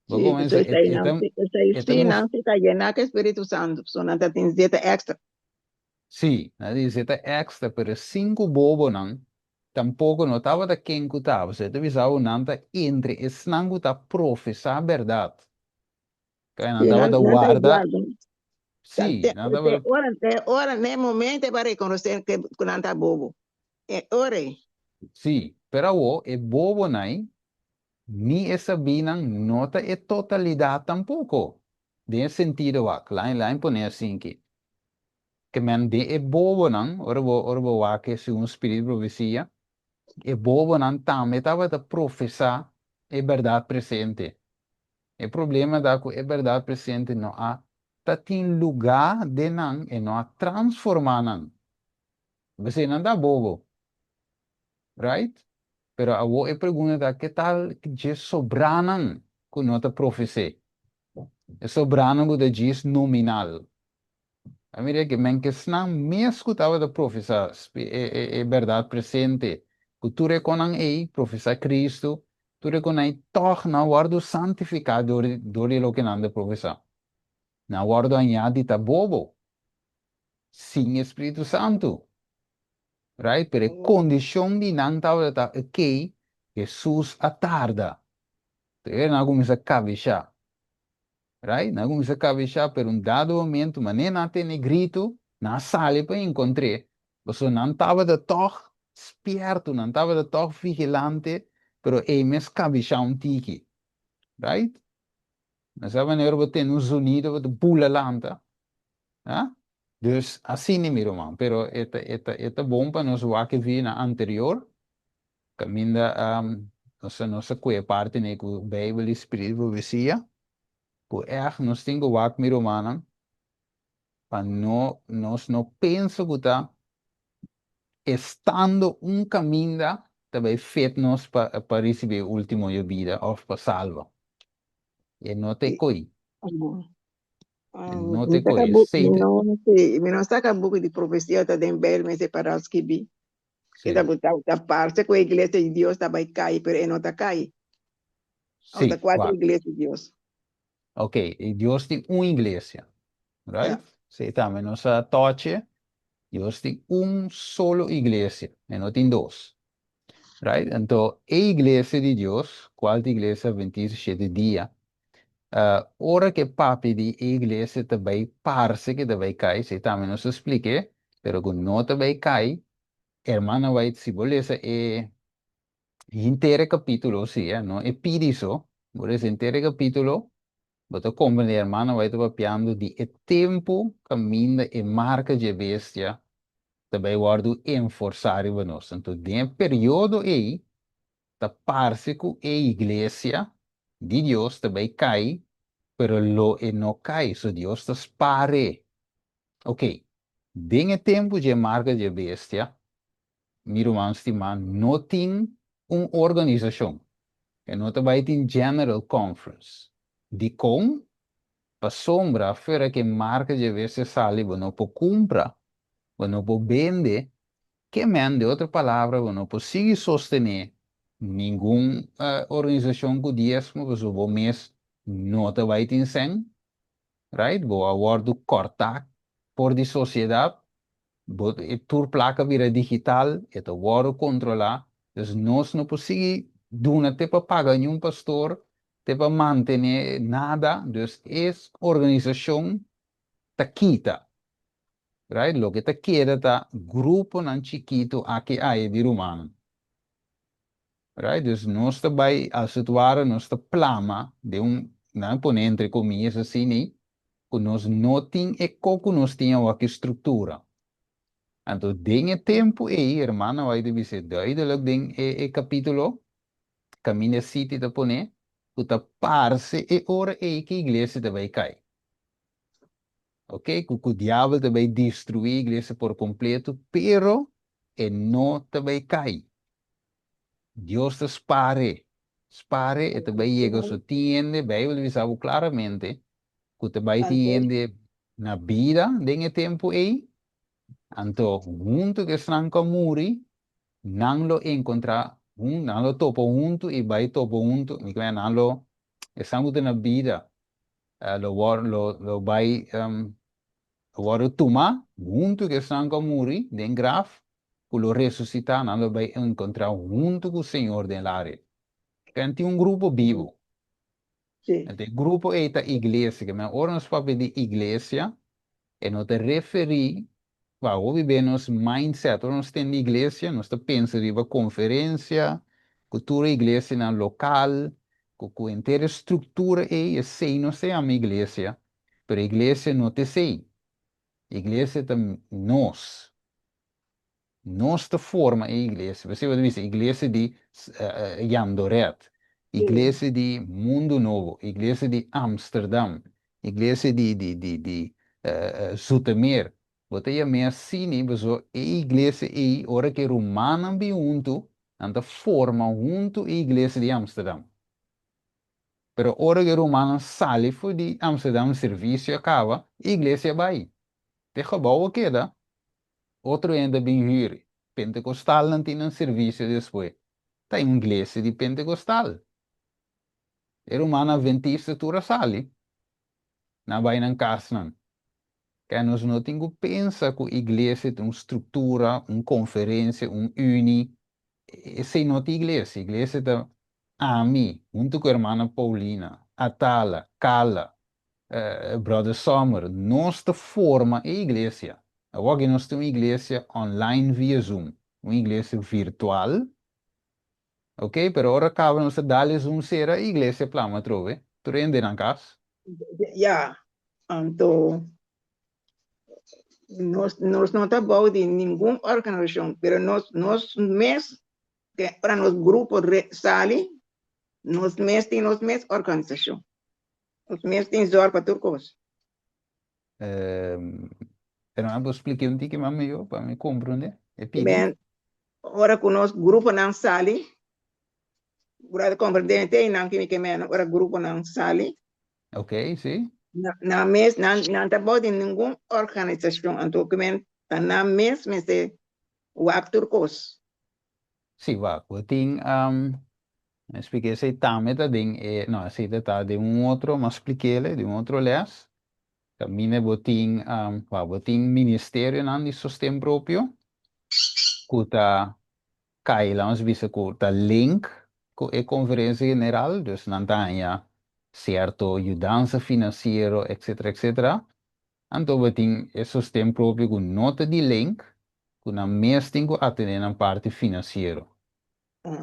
Vou Sí, começar, so está ahí, no, está ahí, é sí, no, sí, está llena que Espíritu Santo, so no te tienes dieta extra. Sim, né? Diz até extra, pero cinco bobo não, tampouco não estava da quem cutava. Você deve usar o nanta entre esse não tá professar a verdade. Que não Sí, no, estava da no está guarda, igual, ¿no? sim, não estava, Ahora, en el momento para reconocer que no está bobo. Ahora, sim, pero o é bobo não, ni essa bina nota é totalidade tampouco. Nesse sentido, lá impõe assim que men de é bobo não, ora vou que se um espírito profecia, é bobo não também estava da professar é verdade presente. O problema da é verdade presente não há tá tem lugar de não e não há transformar não. Você não dá bobo, right? Pero a boa pergunta da que tal que de sobranan com nota profecia. É sobranan com de diz nominal. A mim é que men que não me escutava da profecia é verdade presente. Que tu reconan ei professar Cristo, tu reconan toch na guardo santificado do lo que não de professar. Na guarda añade tá bobo, sem Espírito Santo, right? Pero condição de não tá ok, Jesus atarda. Então, não começa a cabeçar, right? Não começa a cabeçar, por um dado momento, mas nem até negrito, na sala para encontrar. Você não estava de toque esperto, não estava de toque vigilante, pero é mesmo cabeçar um tique, right? Mas a maneira de ter nos unidos, de pula lanta. Ah? Dus assim nem miro man, pero esta bom para nós o que vi na anterior, caminda nossa coisa parte né que o Bíblia e Espírito profecia, que é nós temos o que miro man, para não nós não pensa que tá estando caminho também feito nós para receber o último de vida ou para salvar. E não tem coisa. Não tem coisa. Aceita. Mi non sta buco di profecia da den bel mese para os que bi. Que da botar da parte com a igreja de Deus tá vai cair, pero não tá cair. Ou da Sim, quatro igrejas de Deus. ok, e Deus tem uma igreja, right? Yeah. Sim, também nossa toche, Deus tem solo igreja, e não tem dois, right? Então, a igreja de Deus, qual igreja 27 dias, ora que papi de igreja também parece que também cai, se também nos explique, pero quando não também cai, hermana vai se bolesa e inteiro capítulo, sim, não? E pidiso, por esse inteiro capítulo, você compreende, hermano, vai estar papiando de tempo, caminho e marca de bestia, também guardo enforçar em nós. Então, de período aí, da parte que a igreja de Deus também cai, pero lo e não cai, so Deus está spare. Ok, de tempo de marca de bestia, meu irmão estimado, não tem uma organização, que não também tem General Conference, de com para sombra, fora que marca de vezes sale, não pode comprar, não pode vender, que men, de outra palavra, não pode seguir sostener nenhuma organização com dízimo, mas o bom mês não te vai ter sem, right? Vou aguardo cortar por de sociedade, e tur placa vira digital, e te aguardo controlar, então nós não podemos seguir, duna te para pagar nenhum pastor, te para manter nada, então é organização quita, right? Lo que te queda ta grupo nan chiquito aqui aí de romano, right? Dus nós também, als het ware, nós te plama de não põe entre comillas assim, né? Que nós não tem e como nós tínhamos aqui estrutura. Então, tem tempo aí, hermano, vai de ser duidelijk ding e capítulo, caminho city te põe, que ta parse e ora aí que a igreja te vai cair. Ok? Que o diabo também destruir a igreja por completo, pero não também cai. Deus te spare. Spare e também chega a sua tiende, Bíblia diz claramente, que também tiende na vida, tem tempo aí, então, junto que estão com muri, não lo encontrar, não lo topo junto e vai topo junto, não lo, estamos na vida, lo vai, agora toma, junto que estão com muri, den graf, que lo ressuscitar, não lo vai encontrar junto com o Senhor den área. Tem grupo vivo. Sim. Então, grupo é a igreja, que mas ora nós papel de igreja, e não te referir, para viver nos mindset, ora nós temos igreja, nós pensamos em conferência, cultura igreja na local, com a inteira estrutura é, sei, não sei a minha igreja, mas a igreja não te sei. Igreja é nós. Nossa forma é igreja. Você vai dizer, igreja de Jandoret, igreja de Mundo Novo, igreja de Amsterdam, igreja de Zoetermeer. Você já me assina, mas a igreja é, hora que romana bi junto, anda forma junto a igreja de Amsterdam. Pero hora que romana sale foi de Amsterdam, serviço acaba, a igreja vai. Te gebouw queda. Outro ainda bem vir. Pentecostal não tem um serviço depois. Tem uma igreja de Pentecostal. Era uma adventista tura sali. Na vai na casa não. Que nós não temos pensa que a igreja tem uma estrutura, uma conferência, um uni. Essa é não tem igreja. A igreja está a mim, junto com a irmã Paulina, Atala, Kala, Brother Sommer. Nossa forma a igreja. Agora nós temos uma igreja online via Zoom. Uma igreja virtual. Ok, pero ora acaba nos dar Zoom ser a igreja plama trove. Tu rende na casa? Ja, então, nós não estamos de nenhuma organização, mas nós mesmos, para nos grupos sali, nós mesmos temos organização. Nós mesmos temos zor para tudo coisa. Pero não vou explicar um pouquinho mais melhor para me compreender. E pidi? Ben, ora conosco grupo nang sali, ora compreendente nang kimi kemen, ora grupo nang sali. Ok, sim. Na mes, na tabo din ningún organização, anto kemen, na mes, me se wak turcos. Sim, vá, eu tenho, expliquei esse também, tá, não, esse tá de outro, mas expliquei ele, de outro les. Caminha, botin, vá, botin ministério, não, de sustento próprio, cuta, cai lá, uns bisa, cuta link, com a conferência general, dus não tá, certo, ajudança financeiro, etc, etc. Então, botin, é sustento próprio, com nota de link, com a mês, tem que atender na parte financeira.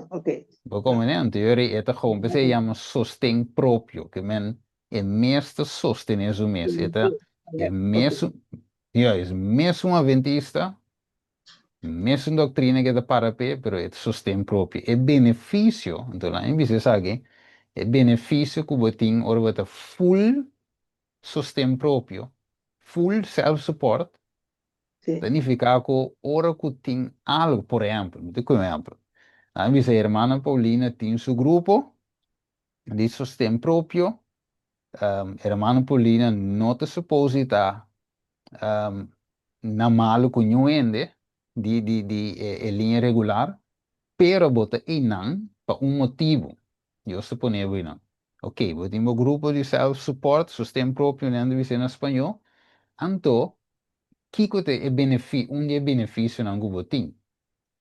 Ok. Como né? Anteriori é gewoon se chama sostém próprio, que men é mesmo sostener o mês. É Ok. mesmo, é mesmo adventista, mesmo doutrina que é para pé, pero é sostém próprio. É benefício, então lá em você sabe, é benefício que você tem, ora você full sostém próprio, full self-support, Sí. significa que ora que tem algo, por exemplo, por exemplo, a minha irmã Paulina tem seu grupo, di sostegno proprio, hermano Paulina non ti supposita na malo con nuende di linea regolare, però bota inang per un motivo. Io supponevo inang. Ok, botiamo gruppo di self-support, sostegno proprio, nel in spagnolo, anto, chi è beneficio, un dei benefici non botin.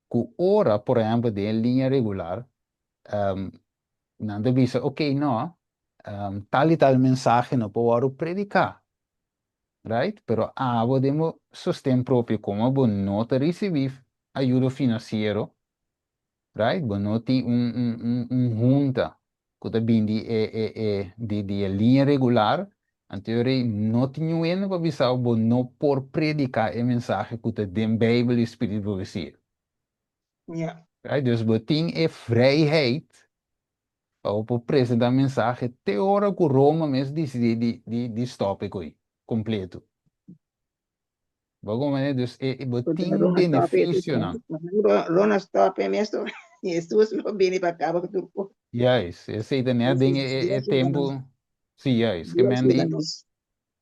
Ku ora, por exemplo, de linha regular, não deve ser, ok, não, tal e tal mensagem não pode predicar, right? Pero podemos sostém próprio como bom nota receber ajuda financeira, right? Bom nota junta, que também de linha regular, anterior não tinha ainda para avisar bom não por predicar a mensagem que tem da Bíblia e Espírito para você. Yeah. Right? Dus beting é vrijheid op apresentar mensagem até hora que Roma mesmo desse tópico aí, completo. Vamos ver, dus beting Rona stop itu benefício kan. não. Rona stop mesto. Jesus lo bini pa cabo que turco. Yes, esse né ding é Dios humanos. tempo, sim, yes, que Dios men di humanos.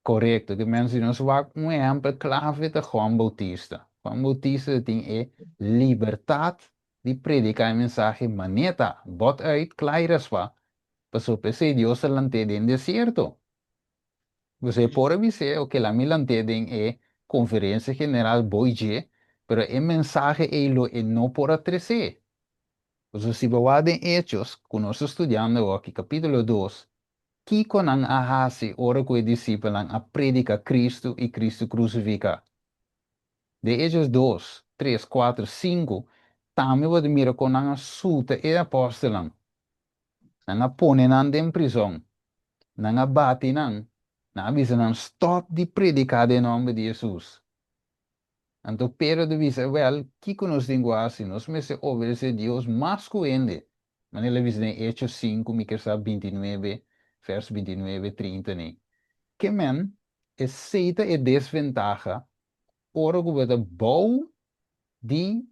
correto, que men se nós vai exemplo clave de Juan Bautista. Juan Bautista tem liberdade de predicar a mensagem maneta, bot uit, claras va. Pasó pese Dios delante en desierto. Você pode dizer o que lá me lanteden é conferência general boije, pero a mensagem é não por trazer. Então, se você em Hechos, que nós estudando aqui, capítulo 2, que com a ahase, ora que o discípulo a predica Cristo e Cristo crucificado. De Hechos 2, 3, 4, 5, também você mira com a suta e apóstolo, a ponen em prisão. Nang abati nang, nabisa nang stop di predicare in nome di Jesus. Anto Pedro dice, well, chi conosce linguagem, nos mese obedece Dios más cuende. Manela dice en Hechos 5, Microsoft 29, vers 29, 30, ne. Que men, é seita e desventaja, ora que o bou di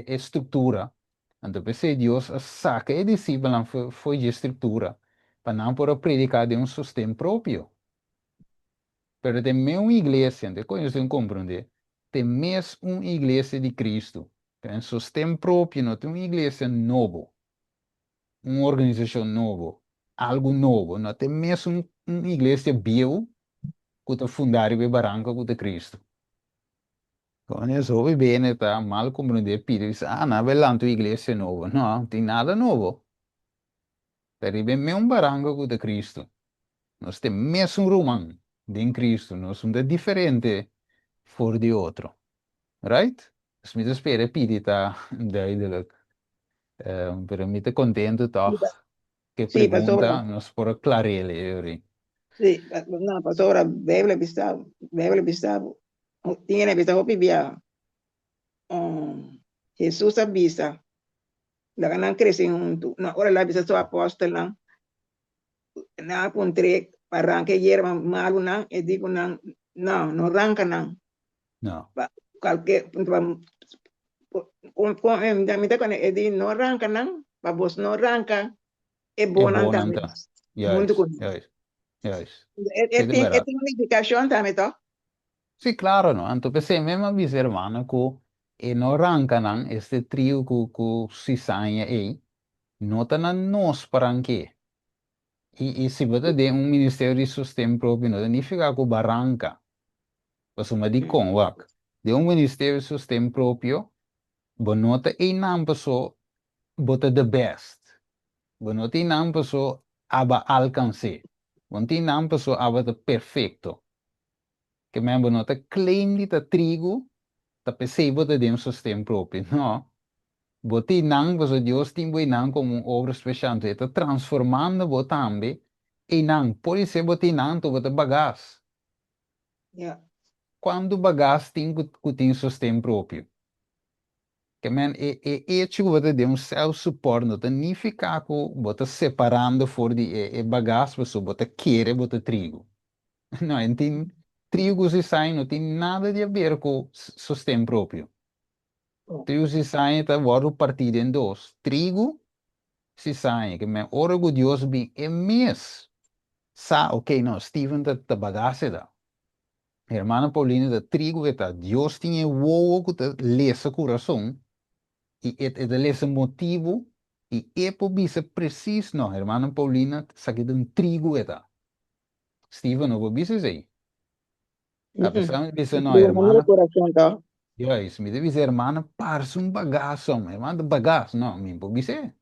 estrutura. Anto pense Dios saca e discípulo foi de estrutura, para não por predicar de sustento próprio. Pero tem uma igreja, de conhecer compreender, tem mesmo uma igreja de Cristo, tem sustento próprio, não tem uma igreja novo, uma organização novo, algo novo, não tem mesmo uma igreja bio que está fundada em Barranca com Cristo. Quando eu soube bem, tá mal compreender, Peter disse, não é uma igreja nova, não, tem nada novo. Pero é mesmo Barranca com Cristo. Nós temos mesmo romano de Cristo, nós somos diferente for de outro. Right? Dus met de spelen pirita duidelijk. Pero me te contento toch que Sí, pasó. pregunta nos por aclararle, Yuri. Sí, no, pasó ahora. Bebe pisado. Bebe pisado. Tiene pisado pibia. Jesús avisa. La ganan crecen juntos. No, ahora la avisa su apóstol. Na puntre arranque hierba malo nan digo nan no arranca nan No. cualquier damit ko na edi no ranka nang, babos no ranka, e É bonan bom, damit. Nanta. Mundo ko. Yes, yes, yes. E Siete tem verdade. unificação também, to? Sì, claro, no. Anto per se mesmo avvisa hermano cu e no rancanan este trio cu si saia e nota na nos paranque. E se você tem um ministério de sustento próprio, não significa que barranca. Você me diz com wak. De um ministério de sustento próprio, bonota e não pessoa bota the best. Bonota e não pessoa aba alcance. Bonota e não pessoa aba the perfeito. Que me bonota claim de trigo ta percebo de dem sustento próprio, não? Boti nang você Deus tem boi nang como obra especial, está transformando botambe e nang pode ser boti nang to bota bagas. Yeah. Quando bagas tem que tem sustento próprio. Que man e que você de um self support não tem nem ficar com bota separando fora de bagas você bota querer bota trigo. Não, tem trigo se sai não tem nada de a ver com sustento próprio. Oh. Trigo se sai tá agora partido em dois. Trigo se sai, que me orgulhoso bem é mês. Sa, ok, não, Steven da bagaça da. Hermana Paulina da trigo eta, Deus tinha o que te lesa coração e é de lesa motivo e é por bisa preciso, não, hermana Paulina, sabe de um trigo eta. Steven não por bisa sei. A pessoa me disse, não, Governo do hermana, coração, to? eu isso, me disse, hermana, parece um bagaço, hermana, bagaço, não, me por bisa.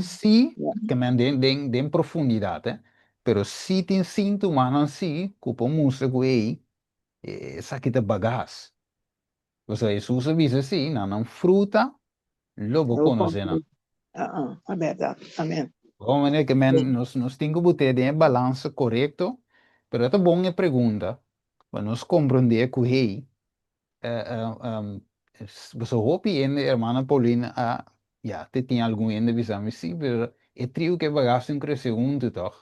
Sí, Yeah. que me den profundidade, pero si tem sintoma não si, cupo música com aí, saque de bagagem. Você Jesus avisa assim, não fruta, logo Eu conhece não. compro. A verdade. Amém. Como é que men Bem. nos tem que ter em balança correto, pero é bom a pergunta, para nós compreender que hey, você hope em irmã Paulina, já, te tem algum ainda visão, sim, pero é trio que bagagem cresceu junto, toch?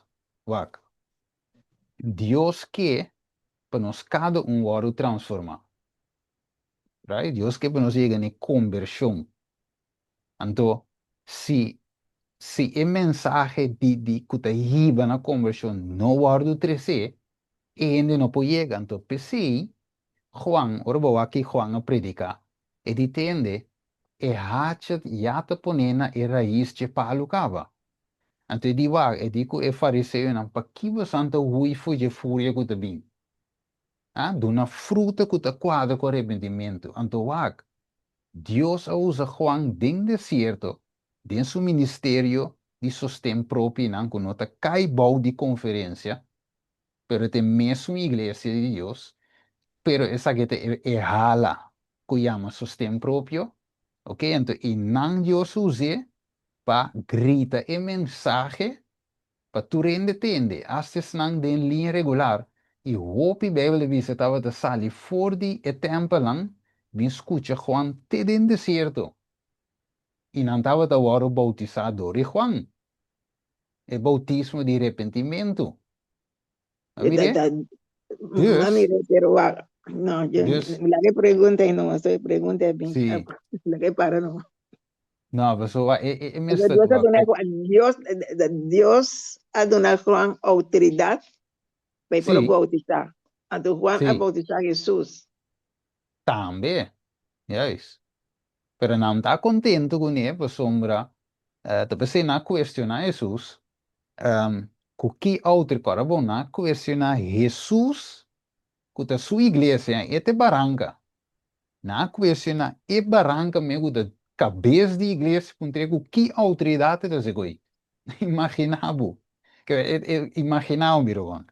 Wak. Deus quer para nós cada hora transformar. Right? Deus quer para nós chegar em conversão. Então, se a mensagem de que está riba na conversão não guarda 13, ainda não pode chegar. Então, pensei, Juan, ora vou aqui Juan a predicar. Ele entende, é hacha já te ponena e raiz de palucava. Então, ele digo, é fariseu, não, para que você anda ui foi de fúria que te bem. De uma fruta que te quadra com arrependimento. Então, Deus usa Juan den deserto, den seu ministério de sustento próprio, não, que não cai bom de conferência, pero tem mesmo igreja de Deus, pero essa que é hala, que chama sustento próprio, ok? Então, e não Deus usa para gritar a mensagem, para tu entender, hasta não den linha regular, e o Bíblia diz que estava de sair fora de templo, me escuta Juan te den deserto. E não estava a hora o bautizador e Juan. É bautismo de arrependimento. Mire, Mami, Deus, pero no, yo, Deus, la que pregunta y no, estoy pregunta bien, sim, la que para no. não, pessoa, é Porque mesmo, Dios ha donado a Juan autoridad para poder sim, bautizar. Entonces Juan a sim, bautizar a Jesús. também, é isso. Pero não está contente com ele, por sombra, talvez não questionar Jesus, com que outro cara bom, não questionar Jesus, com a sua igreja, é te barranca. Na questiona e barranca mesmo da cabeça de igreja com entrego que autoridade da segui. Imaginavo. Que imaginava miro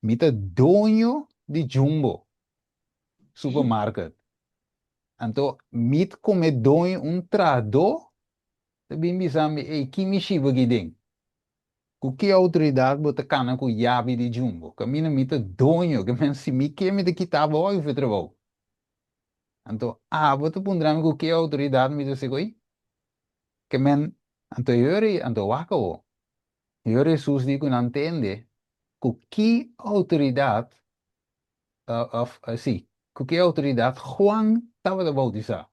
mita dono de Jumbo supermarket. Então, mit come dono trado, também me chama e que me chiva aqui dentro. Com que autoridade bota cana com chave de Jumbo? Camina mita dono, que men se me que me de kitaba hoje foi trabalho. Então, bota pondrán com que autoridade me da segui? Que men anto yori anto wako yori Jesus digo não entende com que autoridade of sim com que autoridade Juan estava a bautizar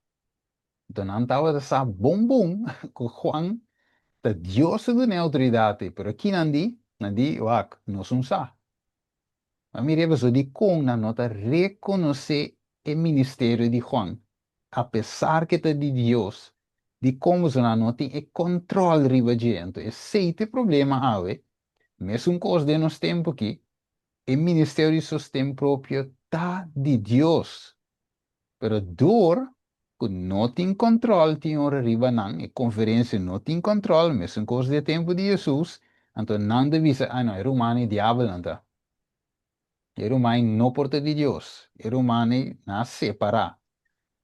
Então, não estava essa bombom com Juan, da Deus de autoridade, pero aqui não di, wak, não são sa. Mas mire, você de com na nota reconhecer o ministério de Juan, apesar que é de Deus, de como se não tem o controle riba gente, e se tem problema ave, mesmo coisa de nos tempo aqui, o ministério de sustento próprio tá de Deus. Pero dor, que não tem controle, tem hora riba não, e conferência não tem controle, mesmo coisa de tempo de Jesus, então não deve ser, ah não, é humano e diabo, não tá? É humano não porta de Deus, é humano na separar.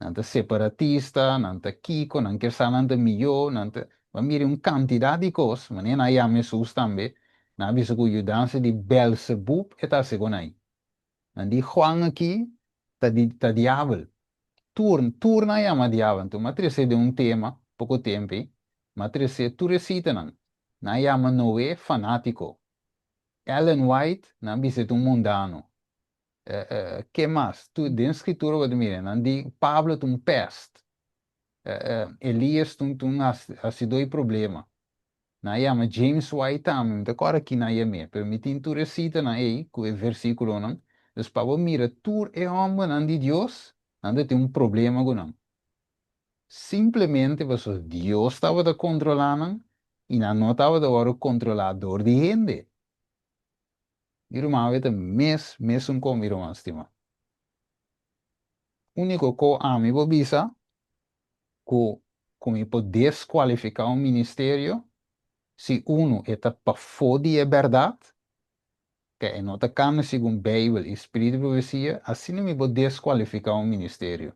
Não separatista, não Kiko, não quer estar não melhor, não mas mire uma quantidade de coisas, mas nem aí a Jesus também, na visa com ajudança de Belzebub, e tá segundo aí. Não de Juan aqui, tá diabo. Turna aí a diabo, então, mas trece de um tema, pouco tempo, mas trece tu recita não. Na yama Noé fanático. Ellen White, não visa um mundano. Que mais? Tu, de escritura, what mire, não de Pablo, um peste. Elias tung asi doi problema. Na yama James White também, tá agora aqui na yama, permitindo tu recita na ei, com o versículo não. Então, para mira, tu é homem não de Deus, não tem um problema com não. Simplesmente você Deus estava da controlando e não estava da hora controlador de gente. Irmão, é mesmo como irmão, estima. Único que a mim vou bisa, que como pode desqualificar um ministério, se uno está para fora de verdade, que é nota carne segundo a Bíblia e Espírito de profecia, assim não me pode desqualificar um ministério.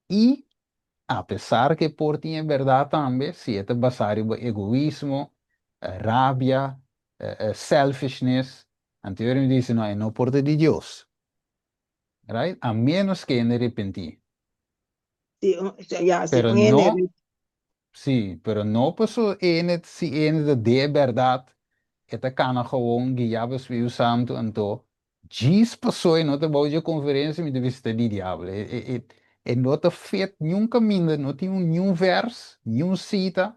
E, apesar que por ti é verdade também, se é basado em egoísmo, rabia, selfishness, anteriormente disse, não, é não porta de Deus. Right? A menos que ele arrepentir. Si, ya, si Pero un N, no, sí, pero no pasó en si en de verdad. Esta cana gewoon guiava Espírito Santo, então, diz pessoa não te boa conferência me deve estar de diabo. E não te feito nenhum caminho, não tem nenhum verso, nenhum cita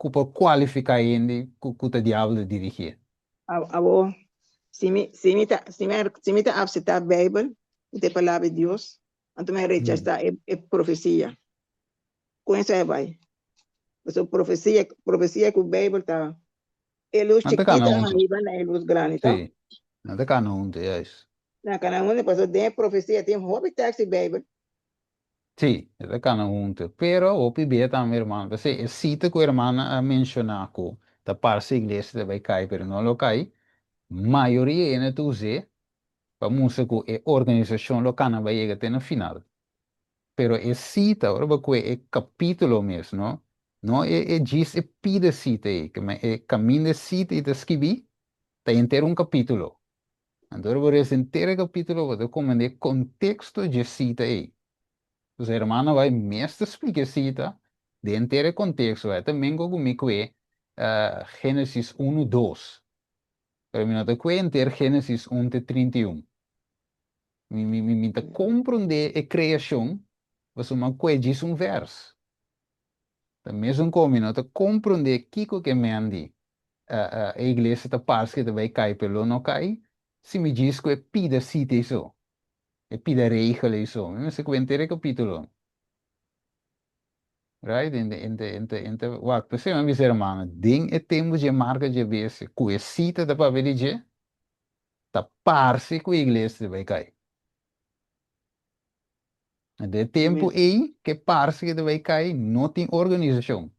que para qualificar ele que o diabo dirigir. abo, si me ta abseta Bible, te palabra de Dios, entonces me rechaza profecía. Com isso é vai. Mas profecia que o Bible tá, ele os Não te cana chiquita na unto. riba, ele os grande, tá? Sim, não te cana unto, é isso. Na cada um depois tem profecia, tem hobby taxi Bible. Sim, é cana unto. Pero o PB também, irmão, você é cita que o irmão a mencionar que da parte da igreja vai cair, pero não lo cai. Maioria é tu usar para mostrar que a organização local vai chegar até no final. Pero é cita, ora que é capítulo mesmo, não? Não é diz é pida cita aí, que é caminho de cita e de escrever, tá inteiro um capítulo. Então, por esse inteiro capítulo, você comanda o contexto de cita aí. Os irmãos vai mesmo explicar cita, de inteiro contexto, vai também comigo é Gênesis 1, 2. Pero me nota que inteiro Gênesis 1, 31. Me compreender a criação, você uma coisa diz um verso. Da mesma como nós compreender que me andi a igreja está parece que vai cair pelo não cai, se me diz que é pida cita isso, é pida regel isso, não sei que inteiro capítulo, right? What, você me dizer mano, ding é tempo de marca de vez, que é cita da para ver de, tá parece que a igreja vai cair. De tempo Amém. aí que parece que vai cair, não tem organização.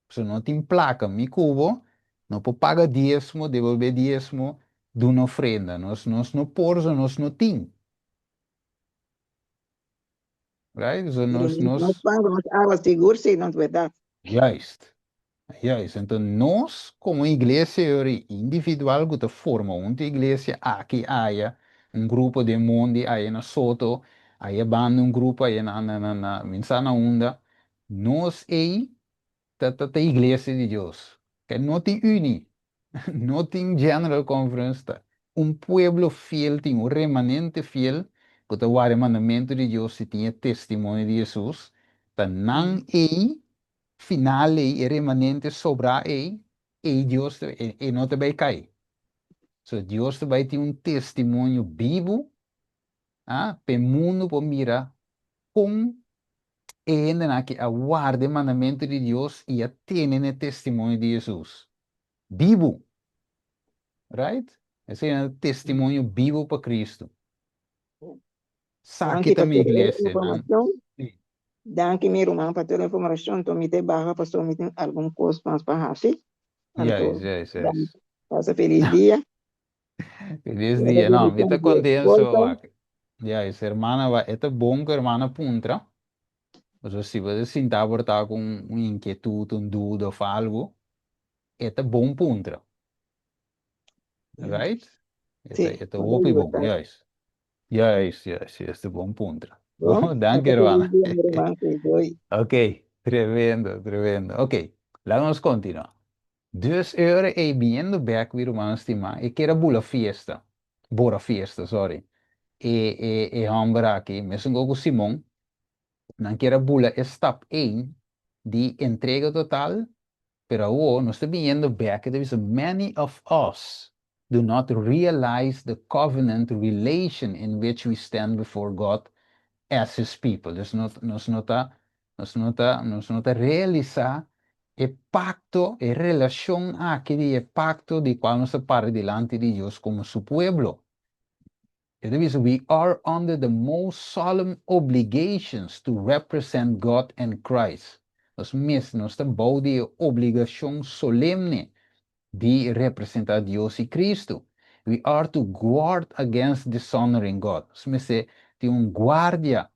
Se não tem placa, me cubo, não pode pagar dízimo, devolver dízimo de uma ofrenda. Nós não pormos, nós não temos. Right? So, Pero no nós, pan, nos águas seguras, sim, não é verdade. juist. Juist. Então, nós, como igreja individual, que forma uma igreja, aqui há grupo de mundo, aí na Soto, aí banda grupo, aí na Onda, nós é a igreja de Deus. Que não tem uni. No tem General Conference, tá? Um pueblo fiel, tem um remanente fiel, que o mandamento de Deus, se tinha testemunho de Jesus, Ta nan ei, final ei, remanente sobra ei, e Deus e não te vai cair. So, Deus te vai ter um testemunho vivo, pe mundo por mira com ainda na que aguarde o mandamento de Deus e atende o testemunho de Jesus. Vivo, right? Esse é o testemunho vivo para Cristo. Saque Danke para também, toda a igreja, não? informação. Sim. Danke, meu irmão, para toda a informação. Então, me dê barra, pastor, me tem algum coisa para Rafi. Yes, Então, yes, yes. danke. Passa feliz dia. Feliz Era dia. Não, me está de contente. volta. Yes, hermana, é bom que a hermana puntra. Mas se você sentar por estar com inquietude, dúvida ou algo, é bom puntra, right? Sim, É pode open bom, voltar. yes. Yes, yes, yes, é bom puntra. Bom, Bom, danke, passa feliz hermana. dia, meu irmão. Que doy. Ok, tremendo, tremendo. Ok, vamos continuar. Dus ora e viendo back vi romano stima e che era bora fiesta, sorry. Hambra aqui, mesmo com Simon, não que era bula step 1 de entrega total, pero agora nós estamos viendo back, there is many of us do not realize the covenant relation in which we stand before God as his people. Dus nós nota realizar o pacto, a relação aqui de pacto de qual nós para delante de Deus como seu pueblo. It is we are under the most solemn obligations to represent God and Christ. Nós estamos de obrigação solemne de representar Deus e Cristo. We are to guard against dishonoring God. Mesmo de guardia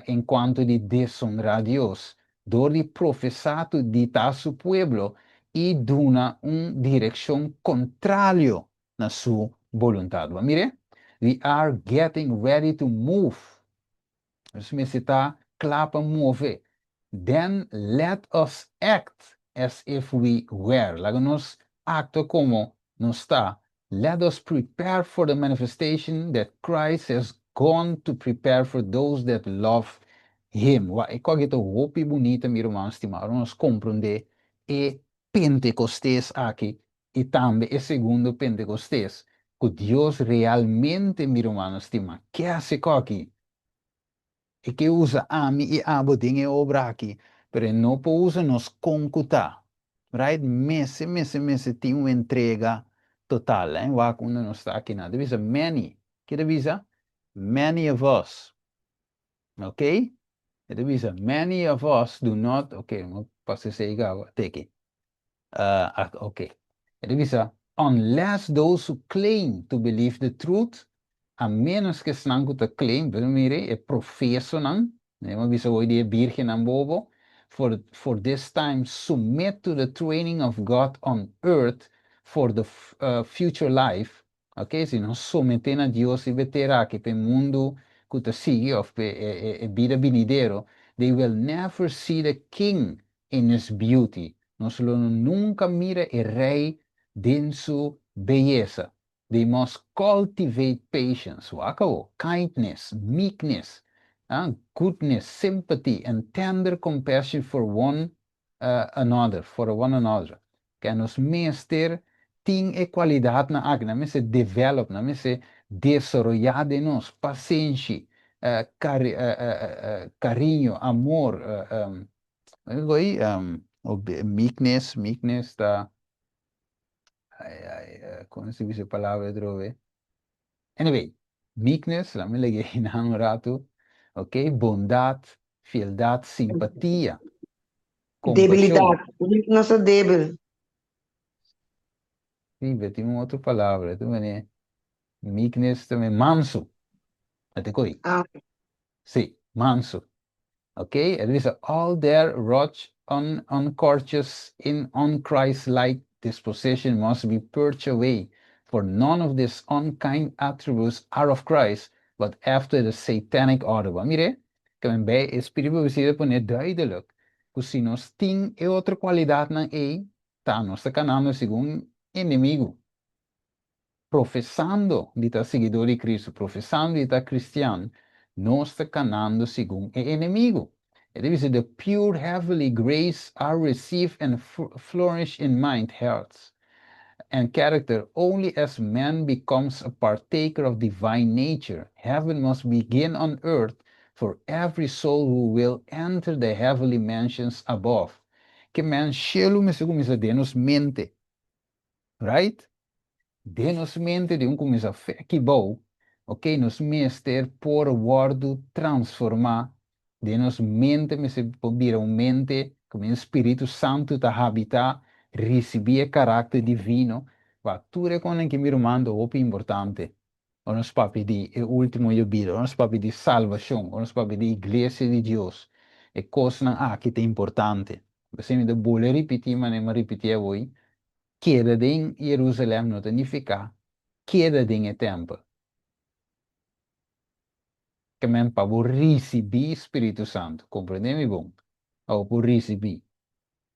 enquanto de desonrar Deus, door de professar de tal seu pueblo e duna direção contrária na sua vontade. Mire, we are getting ready to move. Dus we está klappen mover. Then let us act as if we were. Laga nos acto como nos está. Let us prepare for the manifestation that Christ has gone to prepare for those that love Him. E qua che hopi bonita, mi irmão estimado, nós compreender e Pentecostés aqui e também e segundo Pentecostés, que Deus realmente, mi irmão estimado, que hace aqui? E que usa ami e abo dinge obra aqui, pero não pode usar nos concutar, right? Messe tem uma entrega total, hein? Wa quando não está aqui nada, divisa many, que divisa many of us, okay? Divisa many of us do not, okay, não posso ser igual, take it. Okay. It is unless those who claim to believe the truth, a menos que snang te claim, pero mire, e professo nan, ma bisa hoy die virgen an bobo, for this time submit to the training of God on earth for the future life, ok? Se non sometendo a Dios e vetera che per mundo que te sigue, of vida venidero, they will never see the king in his beauty. Nunca mira el rey en su belleza. They must cultivate patience, kindness, meekness, goodness, sympathy, and tender compassion for one another, for one another. Que nos meester ting e qualidad na agna, me se develop, me se desarrollar de nos, paciencia, cariño, amor, meekness, da, come si dice palabra trove? Anyway, meekness, la me legge in un rato, ok? Bondad, fieldad, simpatía, compasión. Debilidade. Não sou débil. Sì, vediamo un'altra palabra, tu me ne, meekness, também, manso, até coi, Ah, sì, manso. Okay, it is all their rough, uncourteous, in unchrist-like disposition must be purged away, for none of these unkind attributes are of Christ, but after the satanic order. Mire, que men bij Espírito visita pone duidelijk, que si nos ting e outra qualidade na tá nos canando segundo inimigo. Professando de estar seguidor de Cristo, professando de estar cristiano, não está canando segundo o inimigo. It is the pure heavenly grace are received and flourish in mind, hearts, and character only as man becomes a partaker of divine nature. Heaven must begin on earth for every soul who will enter the heavenly mansions above. Que man shelu me se denos mente, right? Denos mente de começa fé que bom, ok? Nos meester por wordo transformar, denos mente me se vira mente como o Espírito Santo ta habitar, receber caráter divino, va tudo com que me mando o importante. Ons papi di e último eu vida, ons papi di salvação, ons papi di igreja de Deus. E coisa que é importante. Você me dá bola repetir, mas não me repetir hoje. Queda em Jerusalém não significa queda em tempo. Que men para receber Espírito Santo, compreende bom? Ou por receber.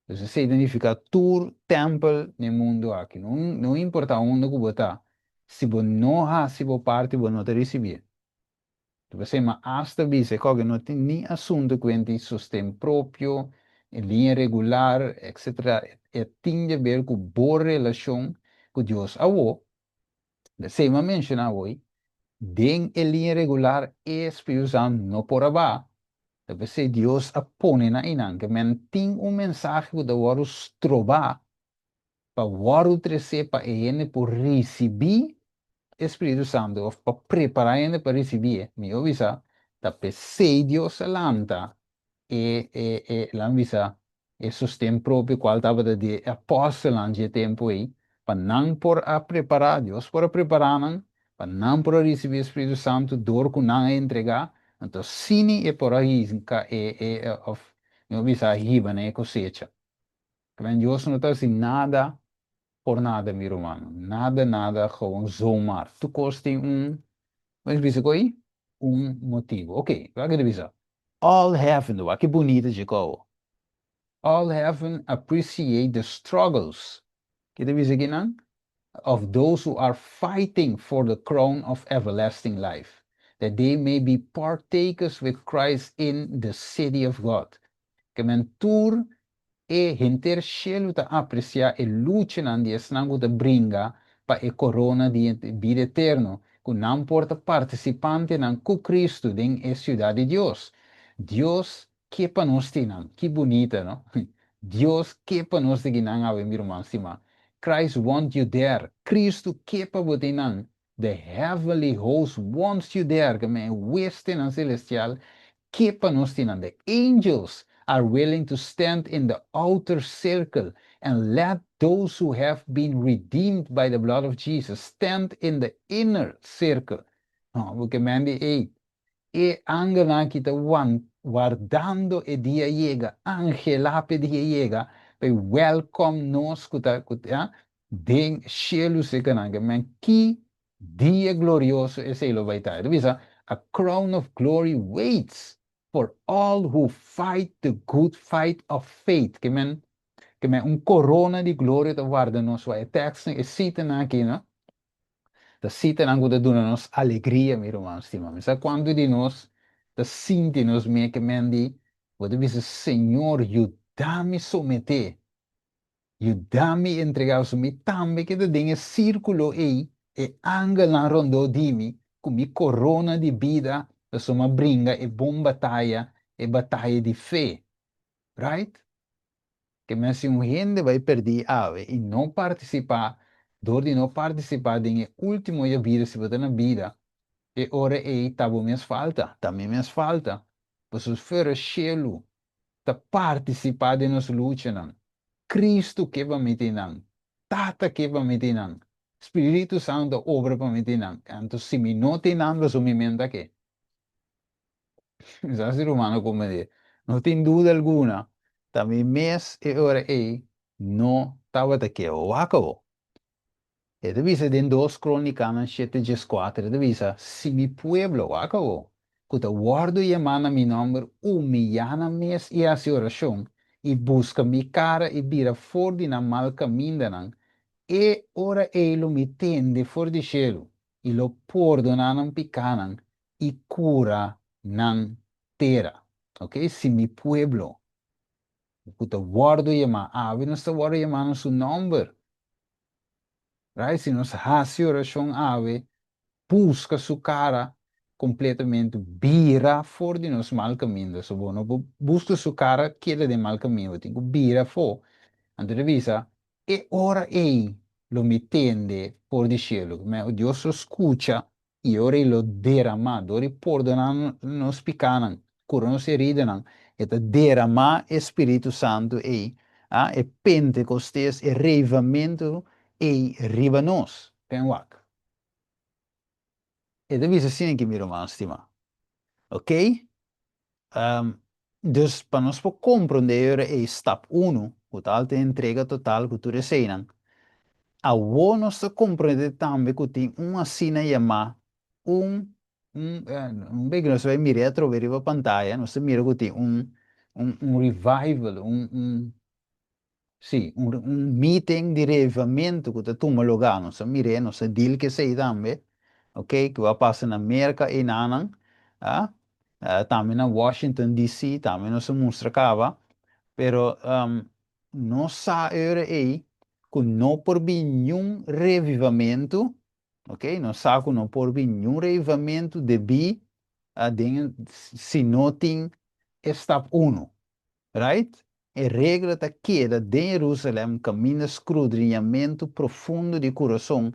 Então, isso significa todo templo no mundo aqui. Não importa onde você está. Se você não há, se você parte, você não te receber. Então, você mas hasta dizer que não tem nem assunto com o sistema próprio, em linha regular, etc. E tem a ver com boa relação com Deus. Sei uma menciona hoje, den a linha regular e Espírito Santo no por abaixo. Deve ser Deus apone na inan, que men tem mensagem que da warus trobar, para waru trece para ele por receber Espírito Santo, ou para preparar ele para receber. Me avisa, da sei Deus lanta, l'anvisa, e sostém próprio qual estava de apóstolo antes tempo aí, para não por a preparar, Deus por a preparar, para não por receber o Espírito Santo, dor que não entregar, então sim é por aí, não visa riba, né, cosecha. Mas Deus não está assim nada por nada, meu irmão, nada, gewoon zomaar. Tu kost mas visa aí, motivo. Ok, vai que visa. All heaven, que bonito de go. All heaven appreciate the struggles. Que visa aqui, não? Of those who are fighting for the crown of everlasting life, that they may be partakers with Christ in the city of God. Que men tour e hinter cielo ta apreciar e luce nan die snangu ta bringa pa e corona di vida eterno, que não porta participante nan cu Cristo den e ciudad de Dios. Dios que pa nos tinan, que bonita, no? Dios que pa nos tinan ave mi irmão sima. Christ wants you there. Cristo que pa botinan. The heavenly host wants you there. Que me weste nan celestial que pa nos tinan. The angels are willing to stand in the outer circle and let those who have been redeemed by the blood of Jesus stand in the inner circle. No, porque mandi e angela kita guardando e dia llega, angelape dia llega, pe welcome nos kuta, den cielo se kananga, men ki dia glorioso e cielo vai estar. Visa, a crown of glory waits for all who fight the good fight of faith. Que men corona di gloria te guarda nos vai tekst e cita aqui, no? Da cita anche da nos alegria, mi irmão, estima. Mas quando de nós, da sinti nos me que mendi, você diz, Senhor, ajuda-me a someter, ajuda-me a entregar o me também que tem círculo aí, e anche na rondo di mi, com mi corona de vida, da sua bringa e bom batalha, e batalha de fé, right? Que me se gente vai perder ave e não participar, dor de não participar de último dia vida, se você na vida, e ora e tabo me falta, também me falta, pois os fora cielo, ta participar de nos luta não. Cristo que vai me não, Tata que vai me não, Espírito Santo obra para me não, então se me não tem nada, so me menta que, já ser humano como dizer, não tem dúvida alguma, também mês e ora e não estava aqui, o acabou. E divisa den 2 Cronicanas 7:4, divisa, si mi pueblo, acabou. Cuta guardo e emana mi nombre, humillana mes e a oração, e busca mi cara e vira fuori na mal caminho, e ora elo mi tende fuori di cielo, e lo perdonanan picanan, e cura nan terra. ok? Si mi pueblo. Kuta guardo yama, ave no está guardo llamando su nombre. Right? Si nos hace oración ave, busca su cara completamente, vira for de nos mal caminho. So, bueno, busca su cara, quiere de mal caminho. Tengo vira for. Entrevista, e ora ei lo mitende por di cielo, ma Dios lo escucha e ora lo derrama, ora perdonan nos picanan, curano se ridenan, e ta derrama Espírito Santo ei, e Pentecostes e reivamento ei riba nos, penwak. E da visa assim que me romano stima, ok? Dus para nós compreender é step 1, o tal te entrega total que tu receiam. A uno se compreende também que tem uma cena chamada bem que nós vai mirar através da pantalla, nós mira que tem revival, sim, meeting de reavivamento que está toma lugar, nós mira, nós deal que sei também, ok, que vai passar na América e na Anang, também na Washington DC, também nós mostra cava, pero não sabe aí que não por nenhum revivamento, ok? Não sabe que não por nenhum revivamento de bi, se não tem step 1, right? A regra está queda de Jerusalém, caminho escudriñamento profundo de coração,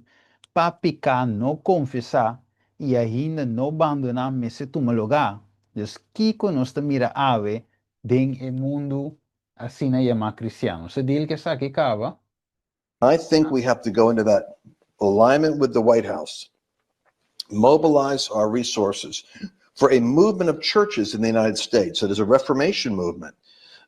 para picar, não confessar, e ainda não abandonar, mas se toma lugar. Então, Kiko nós mira ave, den o mundo assim na chama cristiano. Se diz que está aqui cava. I think we have to go into that alignment with the White House, mobilize our resources for a movement of churches in the United States. It is a Reformation movement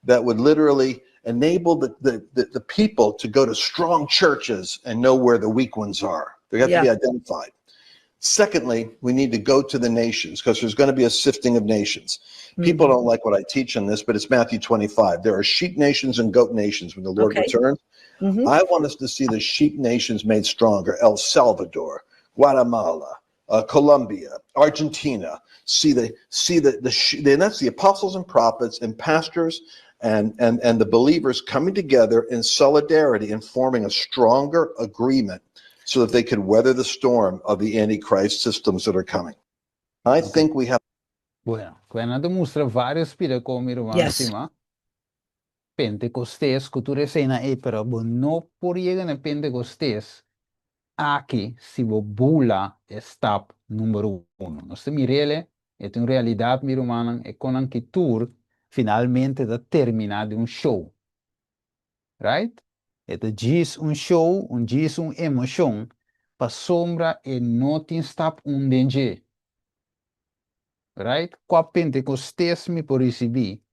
that would literally enable the people to go to strong churches and know where the weak ones are. They have to be identified. Secondly, we need to go to the nations because there's going to be a sifting of nations. People don't like what I teach on this, but it's Matthew 25. There are sheep nations and goat nations when the Lord returns. I want us to see the sheep nations made stronger. El Salvador, Guatemala, Colombia, Argentina. See the and that's the apostles and prophets and pastors and the believers coming together in solidarity and forming a stronger agreement so that they could weather the storm of the Antichrist systems that are coming. I think we have. Bueno, quando mostra vários pira como irmão cima. Pentecostés, cultura cena pero não por chegar na Pentecostés, aqui se vo bula step número 1. Nós mirele, é uma realidade mir humana, é com que tour finalmente da terminar de show. Right? É diz show, diz emoção, para sombra e não tem step danger. Right? Com a Pentecostés me por receber,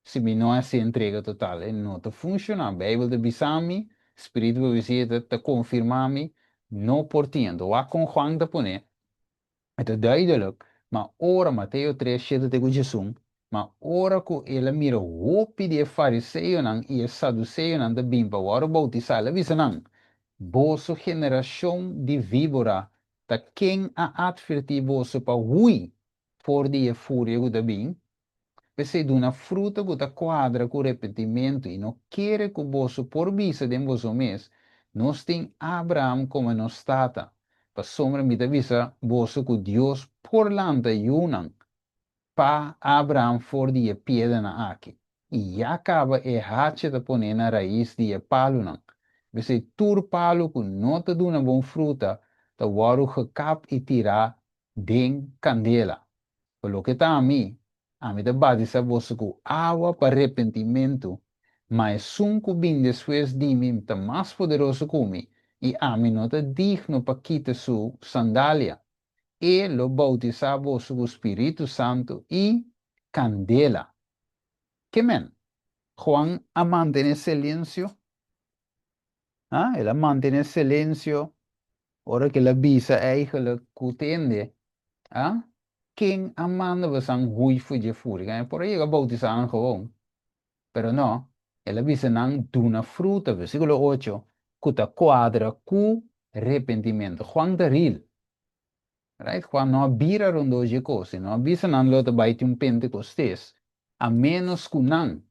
se me não é se entrega total, não está funcionando. A Bíblia de Bisami, Espírito de Visita, está confirmando, não portando. O com Juan da Pone, é duidelijk, mas ora Mateus 3, 7 de Jesus, mas ora que ele mira o de fariseu e saduceu da bimba, o ora bautizar, ele visa não. Boa geração de víbora, tá quem a advertir você para ui, for de fúria da bim, você dá uma fruta que quadra com repetimento e não quer que você por vista de você mesmo, nós tem Abraão como nos tata, para sombra me visa você que Deus por lanta yunan, para Abraão for de piedra na aqui. E acaba hache de poner na raiz de palo não. Você tur palo que não te dá uma boa fruta, te waru gekap e tirar den candela. Pelo que está a mim da base você com água para arrependimento, mas sunco bem depois de mim está mais poderoso que mim, e a mim não está digno para quitar sua sandália. E lo bautizar você com o Espírito Santo e candela. Que men? Juan a mantener silêncio? Ela mantém silêncio, ora que ela visa eigenlijk kutende. Quem amanda was ang hui fuji furi. Kaya por aí bautizar gewoon. Pero no, ela visa nang duna fruta, versículo 8, kuta quadra ku arrependimento. Juan de ril. Right? Juan no bira rondo je cose, no bisa nan lota baiti un pentecostes. a menos que não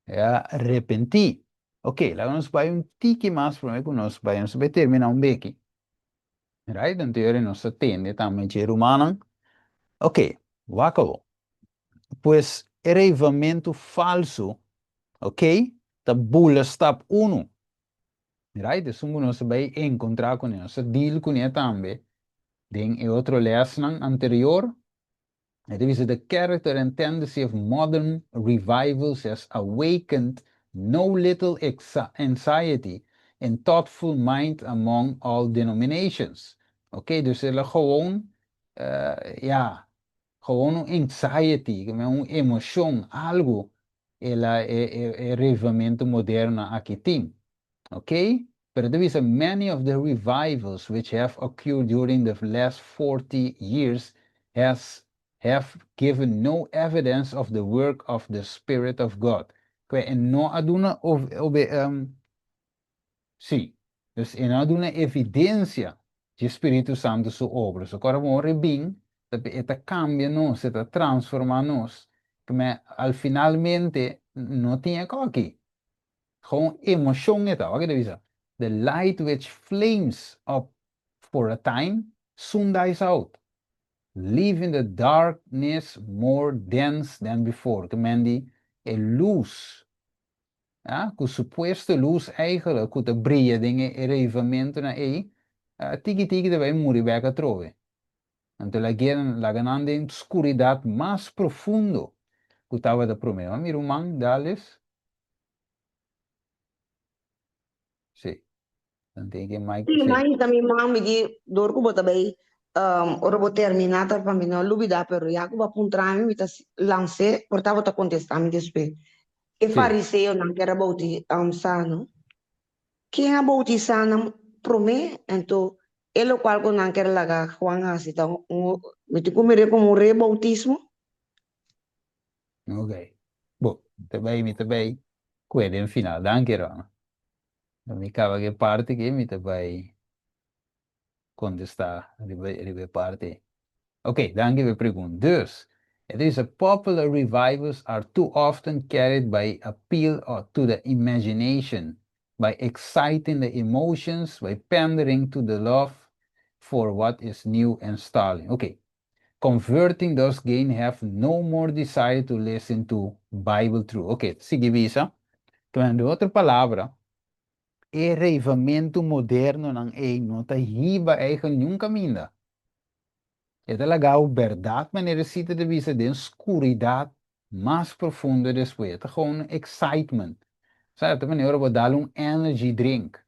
arrepentir. Ok, lá nós vai tique mais para mim, nós vai terminar beque. Right? Então, teoria nós atende também ser humano. Ok, acabou. Pois, arreivamento falso, ok? Da bula step 1. Right? Então, nós vai encontrar com nós, deal com ele também. Em outro lesson anterior, it is the character and tendency of modern revivals has awakened no little anxiety and thoughtful mind among all denominations. Oké, dus er gewoon, ja, gewoon een anxiety, een emotion, algo, el revivimiento moderno aquí tem. Okay? But there is many of the revivals which have occurred during the last 40 years have given no evidence of the work of the Spirit of God. En no aduna sí. Dus en aduna evidencia de Espírito Santo su obra. So agora vamos rebim, eta cambia nos, eta transforma nos. Que al finalmente no tinha aqui. Gewoon emotion het al. The light which flames up for a time soon dies out, leaving the darkness more dense than before. Kemendi a luz, ja, ku supuesto luz eigenlijk, ku te brille dingen erevamento na tiki tiki de wij muri beka trove. Ante la ganande en oscuridad más profundo, ku tava de promeo. Mirumang dales. Sí. Dan denk ik, Mike, Sì, ma sì. io mi mamma di dorco bota bei ora bo terminata per me no lubida per Jacob appuntrami mi ta lance portavo ta contestami despe e Sì. fariseo non che era bauti sano che era bauti sana pro me ento e lo qual con anche la ga Juan asita mi ti come come un re bautismo Ok. Boh, te bei. Quello in finale, anche Roma. Non mi cava che parte che mi te bei contestar ribe parte. Ok, danke we pergunta. Dus, it is a popular revivals are too often carried by appeal to the imagination, by exciting the emotions, by pandering to the love for what is new and styling. Okay. Converting those gain have no more desire to listen to Bible truth. Ok, sigue visa. Então, de outra palavra, o reivamento moderno não é não tá riba eigen nenhum caminho. É legal, verdade, mas necessita de visa de escuridade mais profunda depois. É gewoon excitement. Sabe, também eu vou dar energy drink.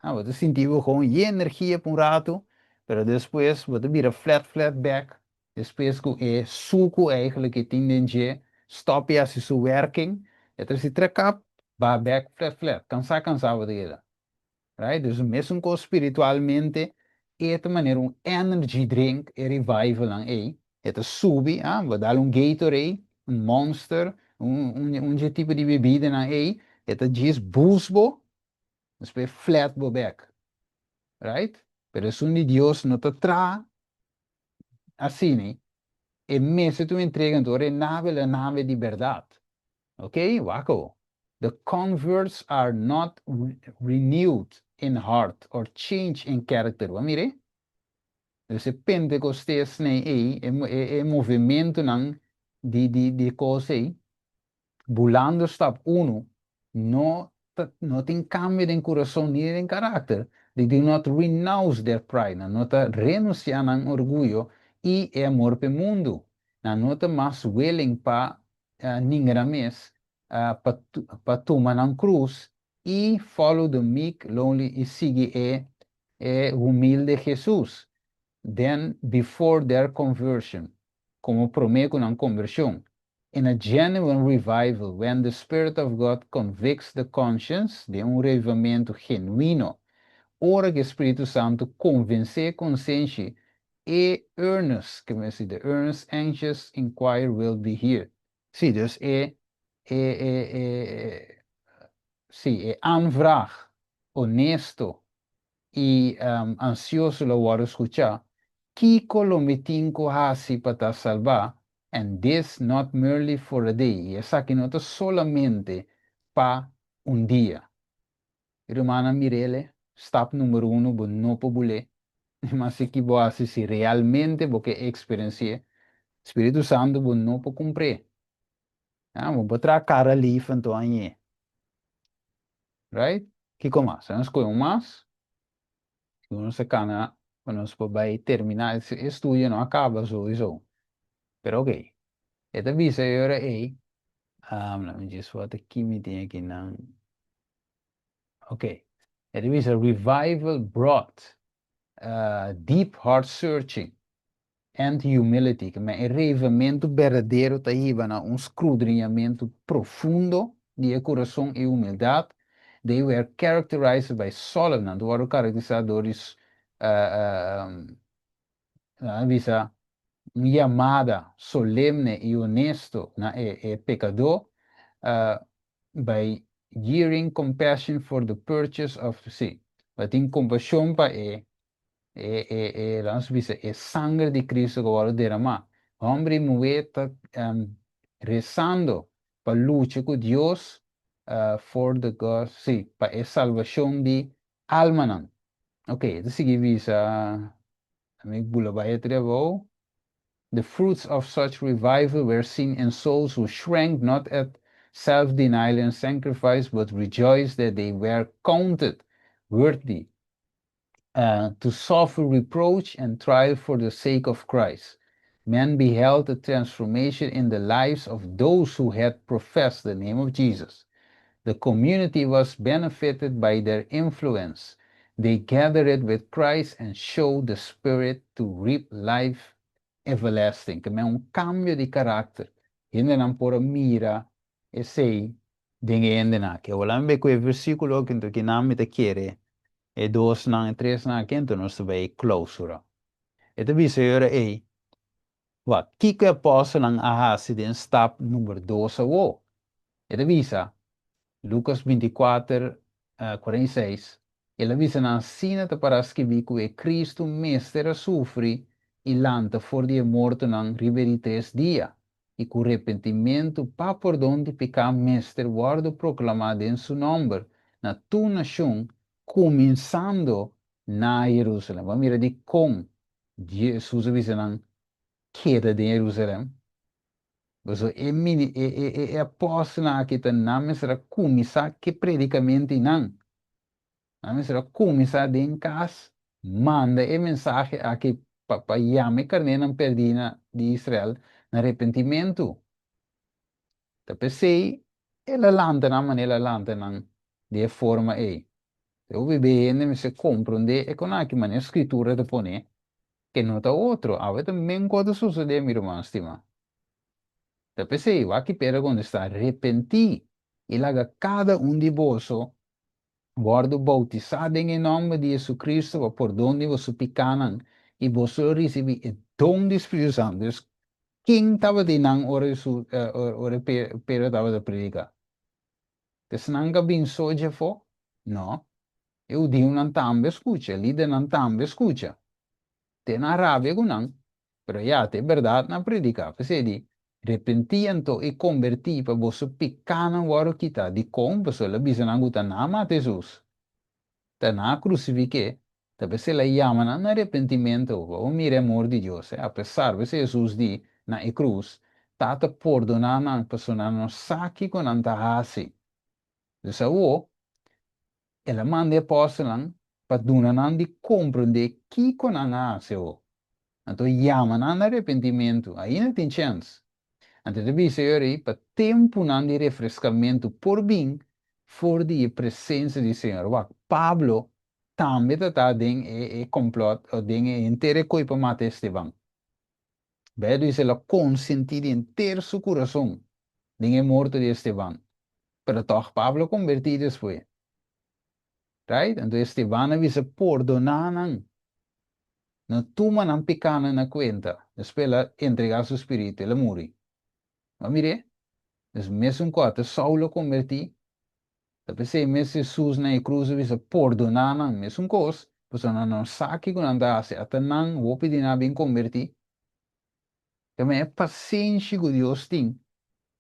Ah, você sentiu gewoon energia por rato, mas depois você vira flat back. Depois que suco eigenlijk het in stop je als je zo werking. Het is die trek up, back flat. Cansar wat je right? Dus mesmo que espiritualmente, de maneira energy drink, revival lang het subi, we dar Gatorade, Monster, tipo de bebida na het diz busbo, depois flat back. Right? Pero es un Dios no te trae así, ¿no? E mesmo tu entregas a la nave de verdad. Ok, Waco. The converts are not renewed in heart or change in character. Mire, dus Pentecostés nee, movimento nang di cose, bulando stap 1, no tem cambio de coração ni de carácter. They do not renounce their pride, não tá renunciando ao orgulho e amor pelo mundo. Não tá mais willing para ninguém mais para tomar a cruz e follow the meek, lonely e seguir humilde Jesus. Then before their conversion, como promete uma conversão. In a genuine revival, when the Spirit of God convicts the conscience, de revivimento genuíno, ora que o Espírito Santo convence a consciência, earnest, que me the earnest, anxious, inquire will be here. Sim, dus aanvraag, honesto e ansioso lo war escuchar, Kiko lo metinco hasi para salvar, And this not merely for a day. Essa aqui não é solamente para um dia. Irmã Mirele, step número 1, bo não pobule. Mas se que boa se realmente porque experiência Espírito Santo bo não po cumprir. Vou botar a cara ali então aí. Right? Que como? Se nós coisa mais, se nós se cana, nós vai terminar esse estudo não acaba só isso. Pero ok. Esta visa agora é let me just what aqui me tem aqui não. Okay. Esta visa revival brought deep heart searching and humility, que é arrevamento verdadeiro tá aí, um escudriñamento profundo de coração e humildade. They were characterized by solemn, foram caracterizadores visa uma chamada solene e honesto na pecador, by yearning compassion for the purchase of sí. Mas tem compaixão para vamos dizer, sangue de Cristo que vai derramar. Homem e mulher está rezando para lutar com Deus for the God, sim, para a salvação de alma. Não. Ok, então significa, amigo Bula vai trevo. The fruits of such revival were seen in souls who shrank not at self-denial and sacrifice, but rejoiced that they were counted worthy to suffer reproach and trial for the sake of Christ. Men beheld a transformation in the lives of those who had professed the name of Jesus. The community was benefited by their influence. They gathered with Christ and showed the Spirit to reap life everlasting. Que é cambio de caráter. Ainda não por mira e sei dinge ainda na. Que eu lembro que o versículo que não me te quer e 2 na e 3 na então nós vai clausura. E te visa ora wat que apóstolo ang ahasi din step número 2 wo. E te visa Lucas 24, 46. Ele avisa na sina para escrever que Cristo mestre sofre e lanta for de morto nang riberi 3 dia. E com arrependimento para perdão de pecado mestre guardo proclamado em seu nome na tua nação, começando na Jerusalém. Vamos ver de como Jesus avisa na queda de Jerusalém. So, apóstolo aqui também será começar que predicamento não. Também será começar em casa, manda a mensagem aqui para chame carne perdida de Israel no arrependimento. Então, pensei, ela lanta na maneira lanta de forma aí. Eu vivo se compreende é com aqui maneira escritura de pone que não tá outro. A ver também quando sucede, meu irmão, estima. Então, pensei, aqui pergunta está arrepentir e laga cada de vós guardo bautizado em nome de Jesus Cristo por donde vos picanan e vos recebi o dom do Espírito Santo. Quem estava de não ora pero estava de predicar? Se não bem soja for? Não. Eu digo não também escuta, líder não também escuta. Tem a rabia com não, pero já tem verdade na predicar. Porque repentiento e converti para você picana waro kita di kong paso la bisa nanguta nama Jesus ta na crucifique ta se la llaman na arrepentimiento o mire amor di Dios a pesar de Jesus di na e cruz tata perdonana ang persona no saki con anta hasi desa o ela mande apostolan pa dunanan di comprende chi con anase o anto llaman na arrepentimiento aí não tem chance. Antes de dizer para tempo de refrescamento por bem, for de presença do Senhor. Pablo também está em complot, ou em inteira coisa para matar Esteban. Vedo isso ela consentir inteiro seu coração de morte de Esteban. Pero toch Pablo convertido depois. Right? Então Esteban avisa perdonar não toma não pecana na conta. Depois ela entregar seu espírito, ela morre. Mas mire, dus mesmo quando Saulo converti, tapi se mesmo Jesus na cruz bisa perdonar não mesmo coisa, pois não sabe que quando anda se até não vou pedir na bem converti, Também é paciência que Deus tem.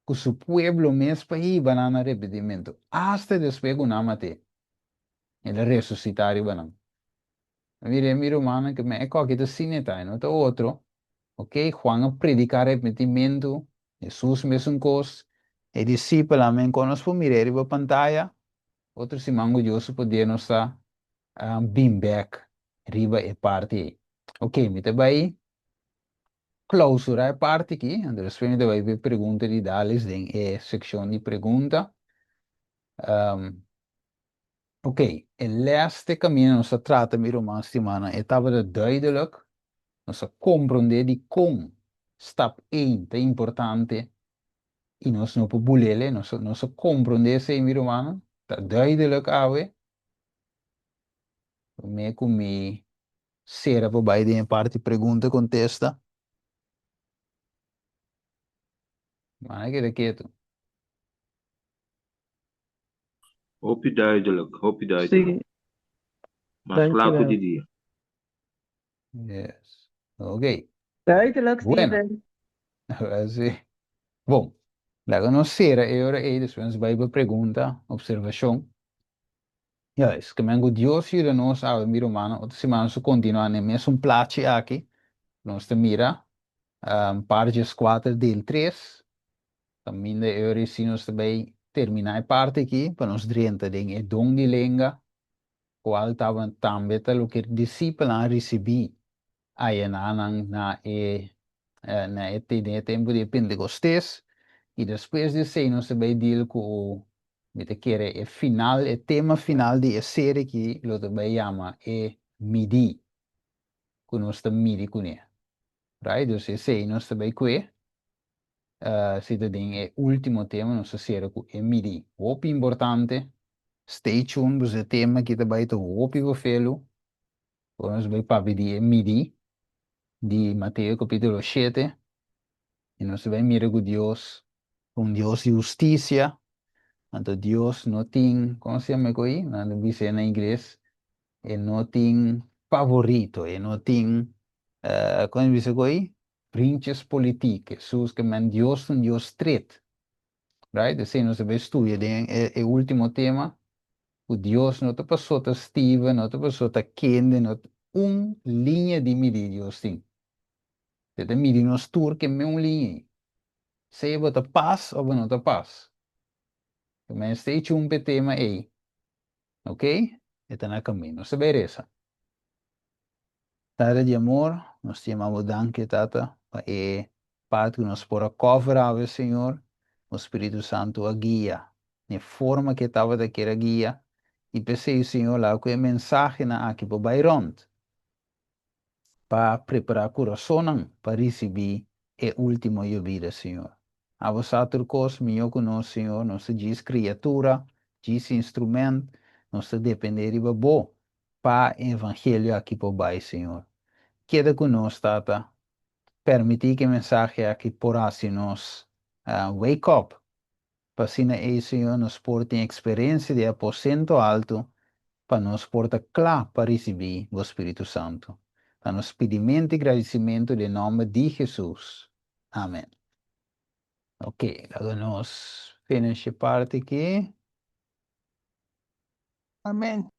Que su pueblo mesmo para ir banana arrependimento. Hasta después que namate. Ele ressuscitar e banana. Mira, mano, que me é qualquer da cineta, não? Então, outro. Ok? Juan predicar arrependimento. Jesus mesmo coisa. E discípulo, amém. Quando por mirar a pantalla, outro se mango Deus poder nos estar beam back. Riba e parte. Ok, me te vai clausura a parte aqui. Depois me te vai ver pergunta de Dales em seção de pergunta. Ok, e laatste caminho nós trata miro uma semana estava duidelijk, nós compreender de como stap 1 é importante e nós não pobulele, nós compreender se miro mano, tá duidelijk ave, me comi será para baixo em parte pergunta contesta, mas que daqui tu. Hoop je duidelijk, hoop je duidelijk. Sim, Maar slaap dankjewel. die die. Yes. Ok, Duidelijk, bueno, Steven. assim, bom, lá nós será e ora e depois vai para pergunta, observação. Ja, es que mengo Dios hier nos a miro mano, outra semana su continua ne mesmo place aqui, nós te mira, partes 4 del 3, também de euro se nós também terminar a parte aqui, para nós drenta den e dom de lenga, qual tava também o que discípula recebi, aí na tempo de Pentecostes, e depois de sei nós também deal com me te quiere el final, el tema final de la serie que lo também llama é MIDI, que nós estamos MIDI com ele. Right? Então, se nós também que se tem é último tema, nós série com é MIDI. Muito importante, stay tuned, você tema que também está muito felo, nós vamos para pedir MIDI, de Mateus capítulo 7, e nós vamos mirar com Deus, um Deus de justiça, então Deus não tem, como se chama aí? Não diz em inglês, e não tem favorito, e não tem, como diz aí? Princes políticos, os que men Deus um Deus tret, right? Assim, nós vamos estudar o último tema, o Deus não te passou a Steve, não te passou a Kende, não linha de medir Deus tem. Te medir nos tour que é uma linha. Se você paz ou não te paz. Mas stay tuned para o tema aí, ok? Está na caminho, você verá. Tata de amor, nós te amamos danke, Tata, e parte que nós por cobrar, Senhor, o Espírito Santo a guia, de forma que estava daquela guia, e pensei, Senhor, lá com a mensagem na aqui para Byron, para preparar o coração para receber o último de vida, Senhor. A você coisa melhor que nós, Senhor, nós diz criatura, diz instrumento, nós depender de bom para o evangelho aqui para baixo, Senhor. Queda conosco, Tata. Permitir que a mensagem aqui possa nos wake up. Para assim, Senhor, nos porte em experiência de aposento alto, para nos portar claro para receber o Espírito Santo. Para nos pedimento e agradecimento em nome de Jesus. Amém. Ok, agora nós finish a parte aqui. Amén.